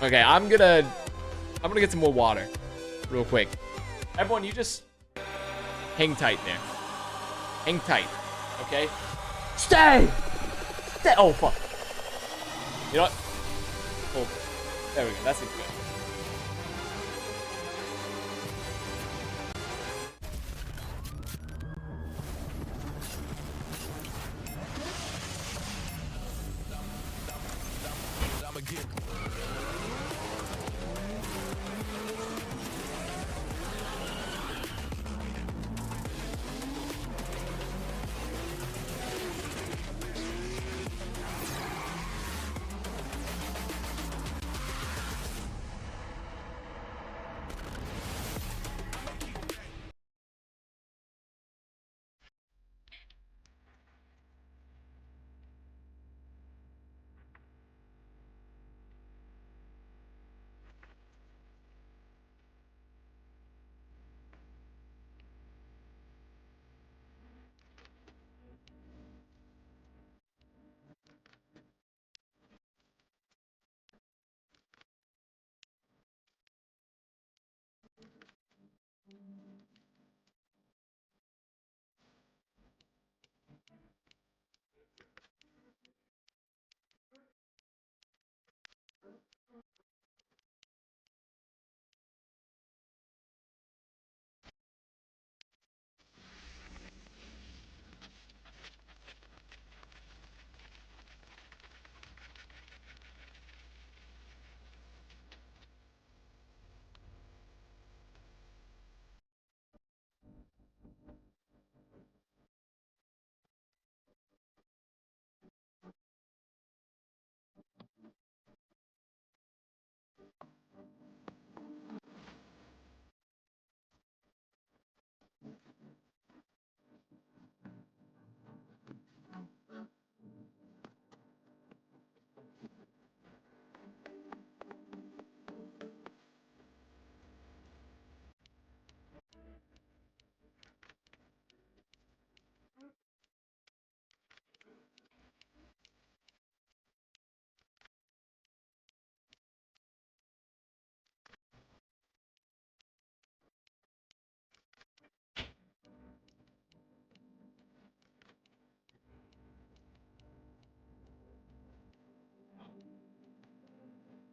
Okay, I'm gonna get some more water real quick. Everyone, you just hang tight there. Hang tight, okay? Stay! Oh, fuck. You know what? Hold it. There we go. That's it. Good.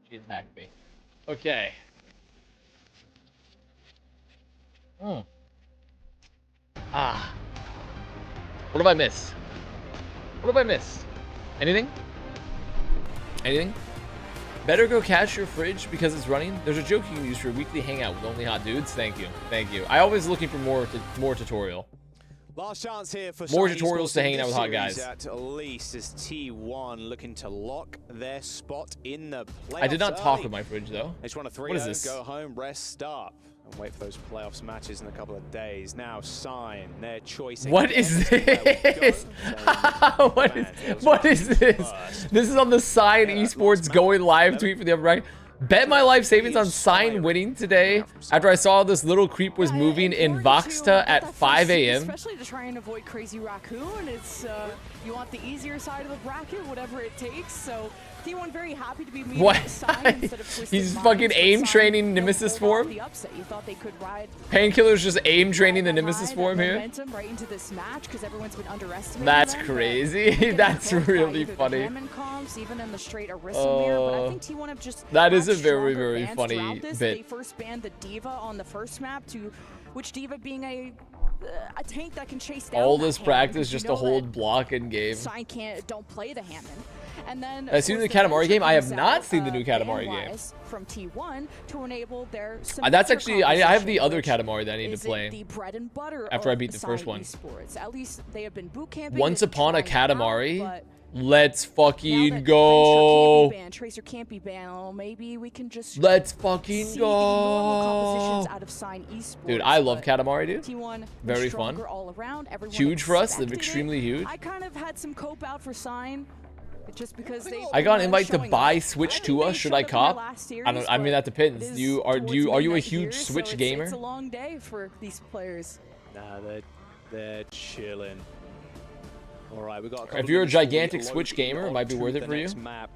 She attacked me. Okay. Ah. What have I missed? What have I missed? Anything? Anything? Better go catch your fridge because it's running. There's a joke you can use for your weekly hangout with only hot dudes. Thank you. Thank you. I always looking for more tutorial. Last chance here for more Shiny tutorials Esports to hanging in out with this hot guys. series At least as T1 looking to lock their spot in the playoffs. I did not talk early. with my fridge though. They just want a 3-0, What is this? go home, rest, start, and wait for those playoffs matches in a couple of days. Now sign their choice. What is this? What is this? This is on the Sign Esports going live tweet for the upper right. Bet my life savings on Sign winning today after I saw this little creep was moving in Voxta at 5 a.m. Especially to try and avoid Crazy Raccoon. It's you want the easier side of the bracket, whatever it takes. So T1 very happy to be meeting What? Sign instead of Twisted He's Minds, fucking but aim Sign training don't Nemesis hold off form? the upset. You thought they could ride Painkiller's just aim training the that Nemesis high, form that here. momentum right into this match because everyone's been underestimating That's them, but crazy. getting That's both by really either the funny. Hammond comps, even in the straight Arisa mirror, but I think T1 have just That is had a very, stronger very bans funny throughout this. bit. They first banned the Diva on the first map, to which Diva being a tank that can chase down All that this Hammond, practice because just you to know hold that block in game. Sign don't play the Hammond. And then I've seen the Katamari game. I have not seen the new Katamari game. from T1 to enable their That's semester actually I have the other competition, Katamari that I need to is it play. the bread and butter after I of beat the first Sign one. Esports. At least they have been boot camping. Once they've been upon a trying it out, Katamari. but Let's now fucking that go. Tracer can't be banned. Well, maybe we can just Let's see fucking the normal compositions go. out of Sign Esports. Dude, I love but Katamari, dude. T1 Very was fun. stronger all around. Everyone Huge for us, expected it. extremely huge. I kind of had some cope out for Sign. Just because they I got an invite to showing buy up. Switch I think to they us. Should showed I up in their cop? last I don't. series, I mean, that but depends. it Do you is are towards you a midnight huge here, Switch so gamer? It's a long day for these players. Nah, they're chilling. All right, we got. If you're a gigantic Switch gamer, it might be worth it for you. Map.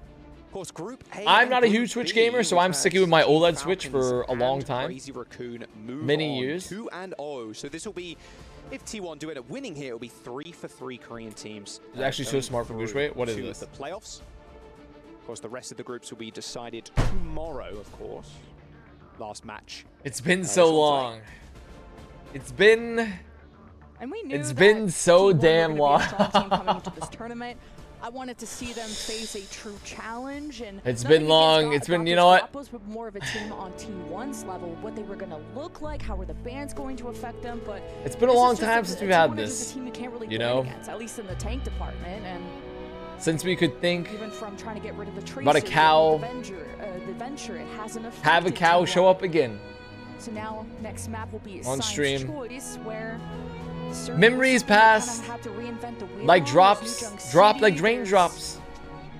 Of course, Group A I'm and not a Group huge Switch B, gamer, so we've I'm had sticking with my Team OLED Switch Falcons for a long and time. Crazy Raccoon move Many on years. 2-0. So this will be, if T1 do it at winning here, it'll be 3 for 3 Korean teams. It's actually so going smart for through Bushway. What is to this? The playoffs. Of course, the rest of the groups will be decided tomorrow. Of course, last match. It's been so long. It's been. And we knew It's that been so T1 were damn gonna be a strong team long. coming into this tournament. I wanted to see them face a true challenge, and It's nothing been long. against It's been, Gatos you know what? Guapos, but more of a team on T1's level, what they were going to look like, how were the bans going to affect them. But It's been a this long is just time since we've had T1 is just this, a team you can't really you plan know? against, at least in the tank department, and Since we could think even from trying to get rid of the Tracer, about a cow, the Venture, it hasn't affected have a cow T1. show up again. So now next map will be on Science stream. Choice, where certain Memories people kinda pass had to reinvent the wheel like on. There's drops, New Junk drop City, like there's raindrops,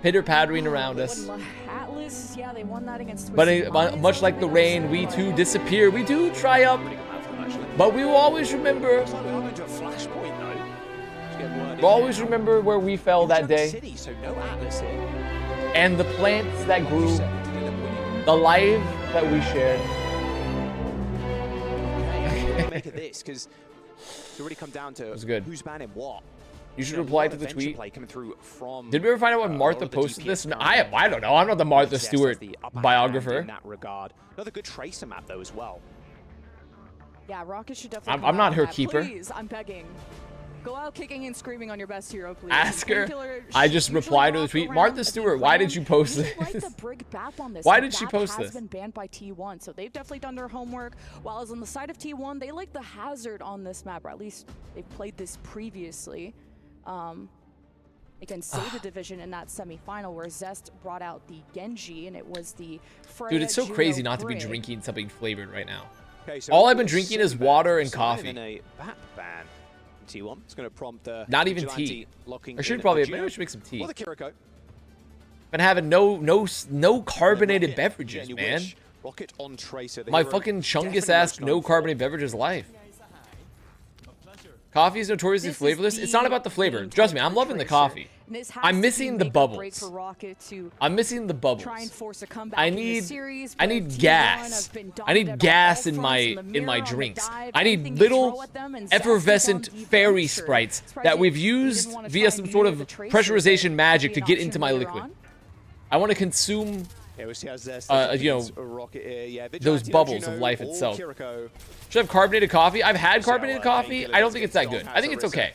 pitter pattering around they us. won Atlas, yeah, they won that against But Twisted Minds. much like the rain, we too disappear. We do triumph, but we will always remember. Looks like we're going to a flashpoint though. Just get word in We'll always now. remember where we fell New that Junk day, City, so no Atlas here. and the plants that grew, Did end up winning. the life that we shared. Okay, what do you make of this? Because it's already come down to was good. who's banning what. You should know, a reply lot to of the adventure tweet. play coming through from, Did we ever find out when a Martha lot of the posted DPS this? No, currently. I don't know. I'm not the Martha OWCS Stewart has the upper hand biographer. in that regard. Another good Tracer map though as well. Yeah, Rocket should definitely I'm come not out her on that. keeper. Please, I'm begging. Go out kicking and screaming on your best hero, please. Ask her. Painkiller I just usually replied to the walk tweet. around Martha the Stewart, why did ground. you post Usually this? like the brig BAP on this. Why but did she BAP post has this? been banned by T1, so they've definitely done their homework. While as on the side of T1, they like the hazard on this map, or at least they've played this previously. Against Save the Division in that semifinal, where Zest brought out the Genji, and it was the Freya Dude, it's so Juno crazy not to be brig. drinking something flavored right now. Okay, so All I've been it's drinking is Simba, water and Simon coffee. and a BAP ban in T1. It's going to prompt the Not even Vigilante tea. locking I should in probably, the maybe Juno I should make some tea. or the Kiriko. Been having no carbonated Rocket, beverages, yeah, you man. wish. Rocket on Tracer. the My hero fucking Chungus definitely ass most no known for. carbonated beverages life. Coffee is notoriously This is flavorless. It's not about the flavor. main Trust me, target I'm for loving the Tracer. coffee. And this has I'm to missing the make or break bubbles. for Rocket to I'm missing the bubbles. try and force a comeback I in the need series, I but need T1 gas. have been I need dominant on gas all in fronts, my the in mirror, my on the drinks. dive, I anything need you little throw at them, and Zest is effervescent on fairy defense, or sprites surprised that we've he didn't used wanna via try some and sort mirror of the Tracer, pressurization but magic maybe to an get option into my later liquid. on. I want to consume Yeah, we'll see how Zest you know, Rocket here. Yeah, those Vigilante, bubbles Juno, of life or itself. Kiriko. Should I have carbonated coffee? I've had So, carbonated coffee. Painkiller I don't does think get it's that strong good. as I think it's Arisa. okay.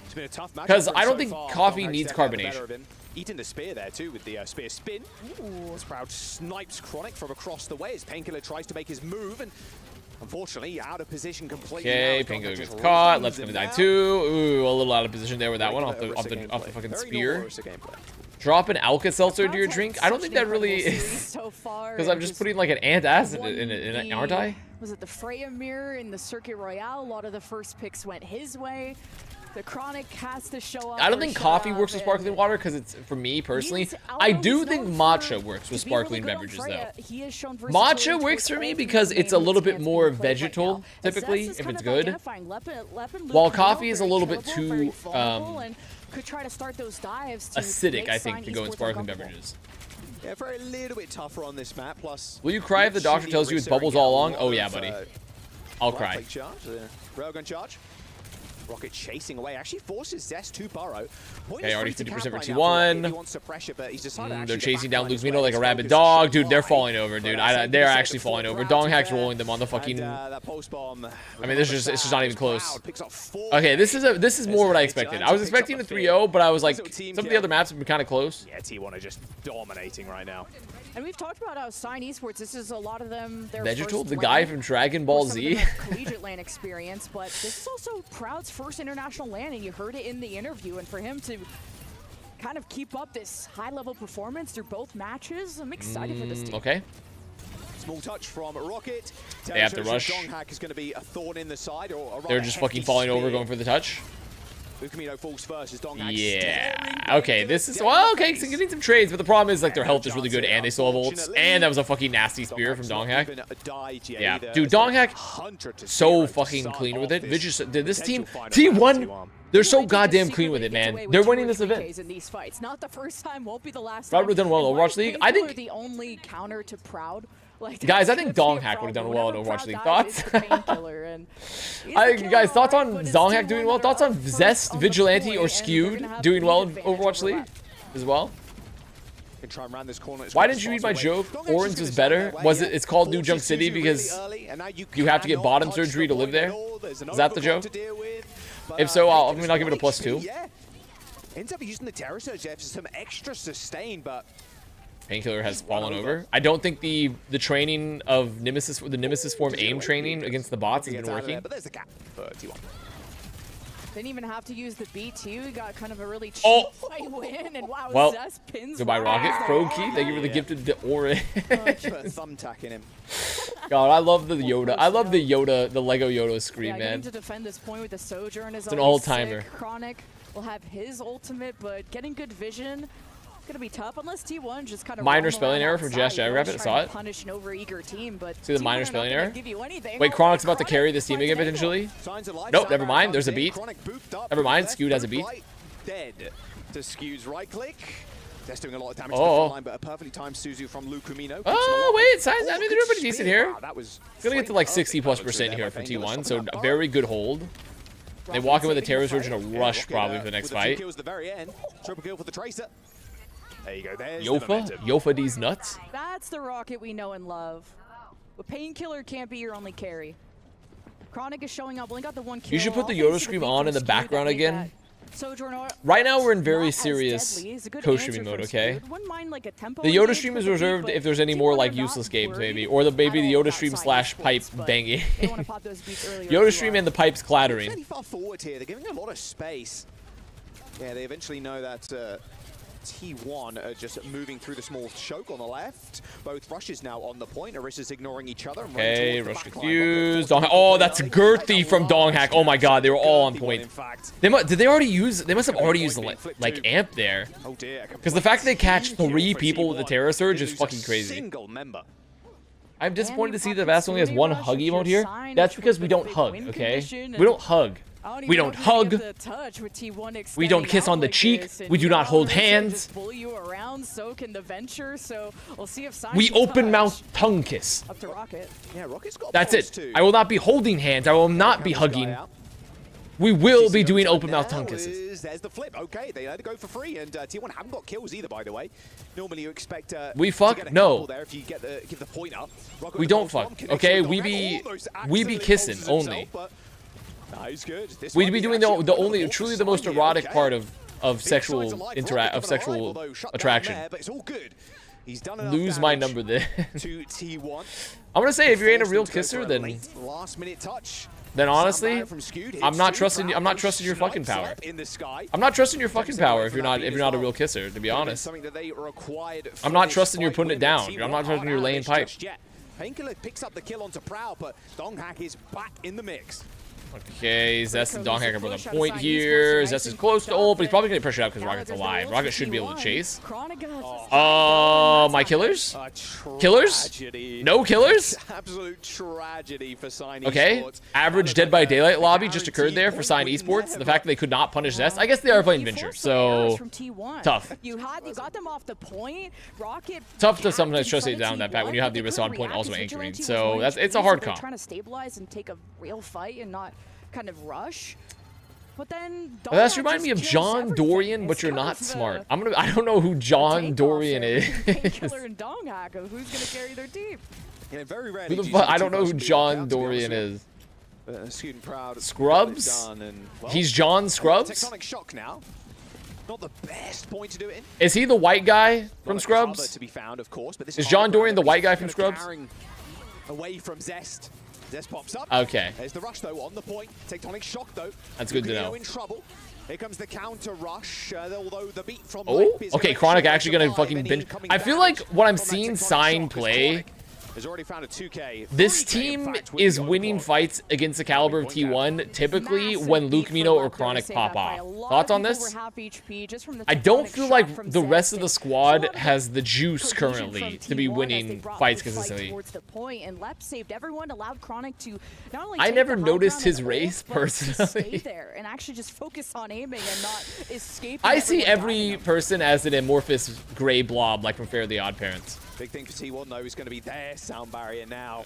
It's been a tough match 'Cause for him I don't so think far. coffee Tom needs Hanks definitely had the carbonation. better of him. eating the spear there too with the spear spin. As Proud snipes Chronic from across the way as Painkiller tries to make his move, and unfortunately out of position completely. Okay, Painkiller gets caught. Let's gonna die too. Ooh, a little out of position there with that one off the fucking spear. Drop an Alka-Seltzer into your drink? I don't think that really is. Because I'm just putting like an antacid in it, aren't I? Was it the Freya mirror in the Circuit Royale? A lot of the first picks went his way. The Chronic has to show up. I don't think coffee works with sparkling water because it's, for me personally, I do think matcha works with sparkling beverages though. Matcha works for me because it's a little bit more vegetal typically if it's good. While coffee is a little bit too could try to start those dives acidic, I think, to go in sparkling beverages. Yeah, for a little bit tougher on this map. Plus, will you cry if the doctor tells you it's bubbles all along? Oh yeah, buddy. I'll cry. Railgun charge. Rocket chasing away, actually forces Zest to burrow. Okay, already 50% for T1. He wants to pressure, but he's decided they're chasing down Luzmino like a rabid dog. Dude, they're falling over, dude. They're actually falling over. Donghack's rolling them on the fucking... I mean, it's just not even close. Okay, this is more what I expected. I was expecting a 3-0, but I was like, some of the other maps have been kind of close. Yeah, T1 are just dominating right now. And we've talked about how Sign Esports, this is a lot of them, their Vegetal, the guy from Dragon Ball Z. Collegiate LAN experience, but this is also Proud's first international LAN, and you heard it in the interview, and for him to kind of keep up this high-level performance through both matches, I'm excited for this team. Okay. Small touch from Rocket. They have to rush. Donghack is going to be a thorn in the side, or they're just fucking falling over, going for the touch. Lukamino falls first as Donghack. Yeah. Okay, this is... Well, okay, so getting some trades, but the problem is, like, their health is really good, and they still have ults. And that was a fucking nasty spear from Donghack. Yeah. Dude, Donghack, so fucking clean with it. Dude, this team... T1... They're so goddamn clean with it, man. They're winning this event. Not the first time, won't be the last time. Proud would have done well in Overwatch League. I think... the only counter to Proud. Like, guys, I think Donghack would have done well in Overwatch League. Thoughts? Guys, thoughts on Donghack doing well? Thoughts on Zest, Vigilante, or Skewed doing well in Overwatch League as well? Why didn't you read my joke? Orange is better. Was it? It's called New Junk City because you have to get bottom surgery to live there. Is that the joke? If so, I'll give it a +2. Ends up using the Terror Surge for some extra sustain, but Painkiller has fallen over. I don't think the training of the Nemesis form aim training against the bots has been working. But there's the cap for T1. Didn't even have to use the B2. He got kind of a really cheap fight win, and wow, well, Zest pins. Goodbye, Rocket. Pro key. Thank you for the gifted orange. Thumbtack in him. God, I love the Yoda. I love the Yoda, the Lego Yoda scream, man. To defend this point with the Sojourn is an all-timer. Chronic will have his ultimate, but getting good vision. Gonna be tough unless T1 just kind of minor spelling error from Jazz Jackrabbit. Saw it. Punish an overeager team, but see the minor spelling error. Wait, Chronic's about to carry this team again potentially. Nope, never mind. There's a beat. Never mind. Skewed has a beat. Dead to Skew's right click. That's doing a lot of damage to the front line, but a perfectly timed Suzu from Lukamino. Oh wait, Signs. I mean, they're doing pretty decent here. Wow, that was gonna get to like 60+% here for T1, so a very good hold. They walk in with a Terror Surge and a rush probably for the next fight. Triple kill for the Tracer. There you go. There's Yofa these nuts. That's the Rocket we know and love. But Painkiller can't be your only carry. Chronic is showing up. Only got the one kill. You should put the Yoda Scream on in the background again. Right now we're in very serious co-streaming mode, okay? The Yoda Stream is reserved if there's any more like useless games maybe, or maybe the Yoda Stream / pipe banging. Yoda Stream and the pipes clattering. Fairly far forward here. They're giving a lot of space. Yeah, they eventually know that T1 are just moving through the small choke on the left. Both rushes now on the point. Orissa's ignoring each other. Okay, rush confused. Oh, that's girthy from Donghack. Oh my god, they were all on point. They must have already used the like amp there. Oh dear. Because the fact that they catch 3 people with the Terror Surge is fucking crazy. Single member. I'm disappointed to see that Avast only has 1 hug emote here. That's because we don't hug, okay? We don't hug. We don't hug. We don't kiss on the cheek. We do not hold hands. We open mouth tongue kiss. That's it. I will not be holding hands. I will not be hugging. We will be doing open mouth tongue kisses. There's the flip. Okay, they let it go for free, and T1 haven't got kills either, by the way. Normally you expect we fuck no. There if you give the point up. We don't fuck. Okay, we be kissing only. He's good. We'd be doing the only truly the most erotic part of sexual attraction. Lose my number there. I'm gonna say if you ain't a real kisser, then honestly, I'm not trusting you. I'm not trusting your fucking power. I'm not trusting your fucking power if you're not a real kisser. To be honest, I'm not trusting you're putting it down. I'm not trusting you're laying pipe. Painkiller picks up the kill onto Proud, but Donghack is back in the mix. Okay, Zest and Donghack are both on point here. Zest is close to ult, but he's probably going to get pressured out because Rocket's alive. Rocket should be able to chase. My killers? Killers? No killers? Absolute tragedy for Sign Okay, Esports. average Dead by Daylight lobby just occurred there for Sign Esports. The fact that they could not punish Zest. I guess they are playing Venture, so tough. You got them off the point. Rocket Tough to sometimes trust it down that back when you have the Arista on point also anchoring. So it's a hard comp. Trying to stabilize and take a real fight and not kind of rush. But then That's remind me of John Dorian, but you're not smart. I don't know who John Dorian is. Painkiller and Donghack of who's gonna carry their team. Yeah, very rare. Who the fuck? I don't know who John Dorian is. Student Proud Scrubs? and, well, He's John Scrubs? Tectonic shock now. Not the best point to do it in. Is he the white guy from Scrubs? To be found, of course, but this Is John Dorian the white guy from Scrubs? Away from Zest. Zest pops up. Okay. There's the rush though on the point. Tectonic shock though. That's good to know. In trouble. Here comes the counter rush. Although the beat from Oh, okay. Chronic actually gonna fucking binge. I feel like what I'm seeing Sign play. Has already found a 2K. This team is winning fights against the caliber of T1 typically when Luke Mino or Chronic pop off. Thoughts on this? I don't feel like the rest of the squad has the juice currently to be winning fights consistently. I never noticed his race personally. I see every person as an amorphous gray blob like from Fairly Odd Parents. Big thing for T1 though is going to be their sound barrier now.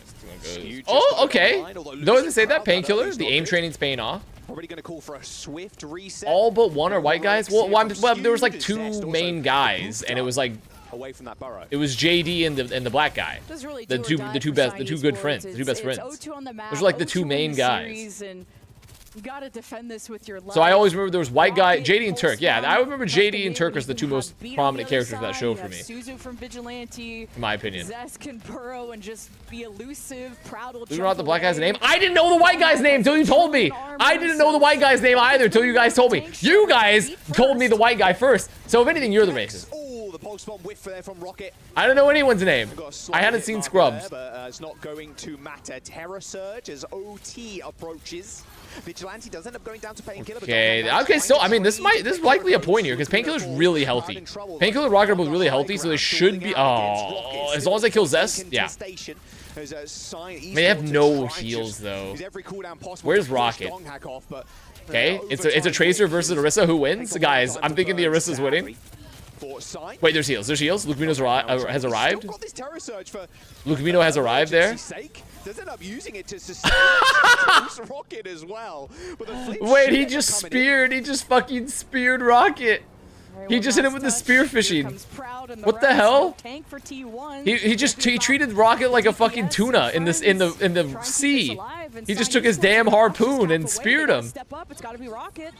Oh, okay. Though they say that Painkiller, the aim training's paying off. Already going to call for a swift reset. All but one are white guys. Well, there was like two main guys, and it was like away from that burrow. It was JD and the black guy. The two good friends, the two best friends. Those are like the two main guys. You gotta defend this with your life. So I always remember there was white guy, JD and Turk. Yeah, I remember JD and Turk as the two most prominent characters of that show for me. Suzu from Vigilante, in my opinion. Zest can burrow and just be elusive. Proud will you know the black guy's name? I didn't know the white guy's name till you told me. I didn't know the white guy's name either till you guys told me. You guys told me the white guy first. So if anything, you're the racist. The pulse bomb whiff there from Rocket. I don't know anyone's name. I hadn't seen Scrubs. There, but it's not going to matter. Terror Surge as OT approaches. Vigilante does end up going down to Painkiller. Okay, so I mean this is likely a point here because Painkiller's really healthy. Painkiller and Rocket are both really healthy, so they should be as long as they kill Zest, yeah. They have no heals though. Where's Rocket? Okay, it's a Tracer versus Arista. Who wins? Guys, I'm thinking the Arista's winning. Wait, there's heals. There's heals. Luke Mino has arrived. Luke Mino has arrived there. Wait, he just speared. He just fucking speared Rocket. He just hit him with the spear fishing. What the hell? He treated Rocket like a fucking tuna in the sea. He just took his damn harpoon and speared him.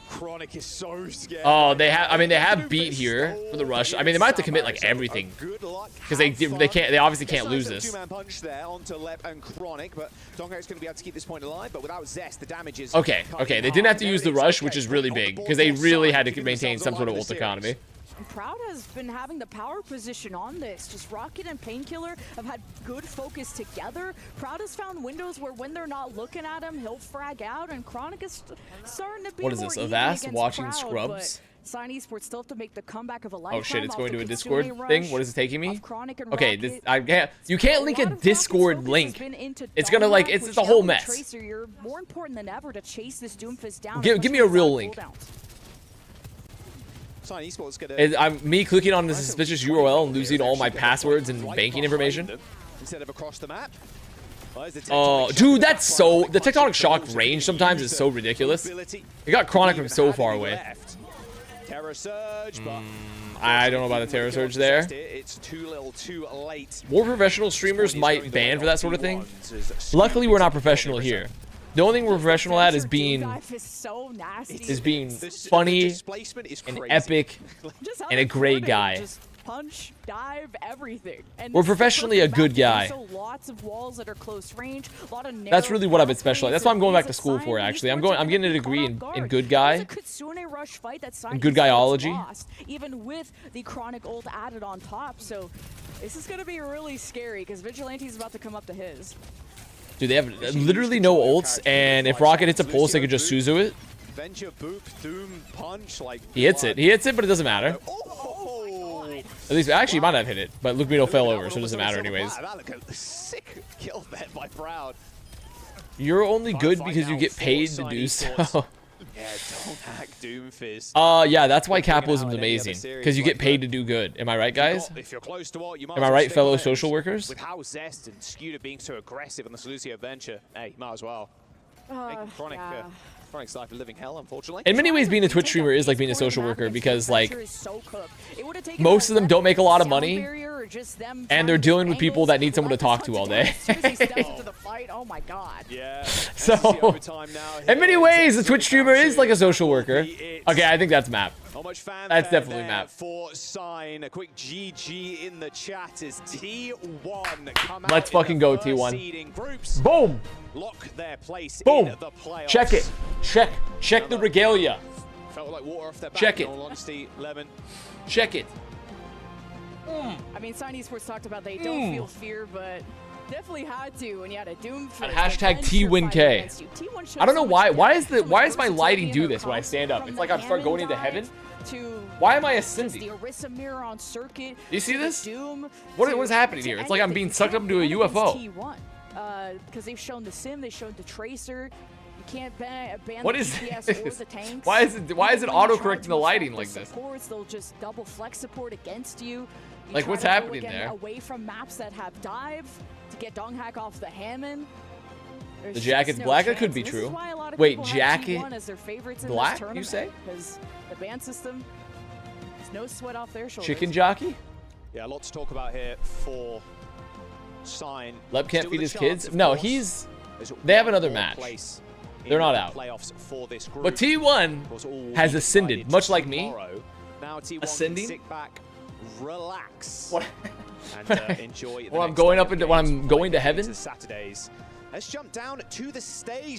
Chronic is so scared. Oh, they have beat here for the rush. I mean, they might have to commit like everything because they obviously can't lose this. Two-man punch there onto Lep and Chronic, but Donghack's going to be able to keep this point alive. But without Zest, the damage is okay. They didn't have to use the rush, which is really big because they really had to maintain some sort of ult economy. And Proud has been having the power position on this. Just Rocket and Painkiller have had good focus together. Proud has found windows where when they're not looking at him, he'll frag out, and Chronic is starting to be What is this, Avast watching Scrubs? Sign Esports still have to make the comeback of a lifetime. Oh shit, it's going to a Discord thing? What is it taking me? Okay, you can't link a Discord link. It's gonna like, it's a whole mess. You're more important than ever to chase this Doomfist down. Give me a real link. Me clicking on the suspicious URL and losing all my passwords and banking information. Instead of across the map. Oh, dude, that's so... The tectonic shock range sometimes is so ridiculous. It got Chronic from so far away. I don't know about the Terror Surge there. It's too little, too late. More professional streamers might ban for that sort of thing. Luckily, we're not professional here. The only thing we're professional at is Doom being dive is so nasty. funny displacement is and crazy. epic Just how and a they great footed, guy. Just punch, dive, everything. And We're this is the professionally a perfect good map. guy. So lots of walls that are close range, a lot of That's really what I've been pathways specialized. That's and what I'm going back things to school that for, Sign actually. I'm Esports are getting a gonna be degree caught in off guard. good It guy. was a Kitsune rush fight that Sign In good Esports guyology. lost, even with the Chronic ult added on top. So this is going to be really scary because Vigilante's about to come up to his. Dude, they have literally no ults, and if Rocket hits a pulse, they could just Suzu it. Venture, boop, Doom, punch, like He hits it. He hits it, but it doesn't matter. Oh, At least, actually, he might have hit it, but Lukemino fell over, so it doesn't matter anyways. That looked a sick kill there by Proud. You're only good because you get paid to do so. Yeah, don't hack Doomfist. Yeah, that's why capitalism's amazing, because you get paid to do good. Am I right, guys? If you're close to what, you might Am as I well right, stick fellow with it. social workers? With how Zest and Scooter being so aggressive on the Solucio Venture, hey, might as well. Making Chronic, Yeah. Chronic's life a living hell, unfortunately. In many ways, being a Twitch streamer is like being a social worker, because like Most most of them don't make a lot of money, and they're dealing with people that need someone to talk to all day. Oh my god. Yeah. So, in many ways, a Twitch streamer is like a social worker. Okay, I think that's map. Not much fanfare That's definitely there map. for Sign. A quick GG in the chat as T1 come out Let's in the fucking go, first T1. seeding groups. Boom! Lock their place Boom! in the playoffs. Check it. Check the regalia. Felt like water off their back. Check in it. all honesty, Lemon. Check it. I mean, Sign Esports talked about they don't feel fear, but definitely had to when you had a Doomfist. And hashtag TWinK. I don't know why. Why is my lighting do this when I stand up? It's like I start going into heaven. Why am I ascending? Do you see this? What is happening here? It's like I'm being sucked up into a UFO. Because they've shown the Sim, they showed the Tracer. You can't ban What the is DPS or this? the tanks. Why is it When you auto-correcting try the to lighting stop like the this? supports, they'll just double flex support against you. You Like, try what's to go happening again there? Away from maps that have dive to get Donghack off the Hammond. There's The just jacket's no black? That chance. could be And this true. is why a lot of Wait, people have jacket T1 as their favorites in black, this you tournament, say? because the ban system, there's no sweat off their shoulders. Chicken jockey? Yeah, a lot to talk about here for Sign. Leb can't Still feed with his a kids? chance, of No, course. he's... There's They have one another more match. place in They're not the out. Playoffs for this group. But T1 Of course, all has will be ascended, decided much like me. tomorrow. Now T1 Ascending? can sit back, relax, What? and enjoy. Well, I'm going up into when I'm going to heaven. Saturdays. Let's jump down to the stage.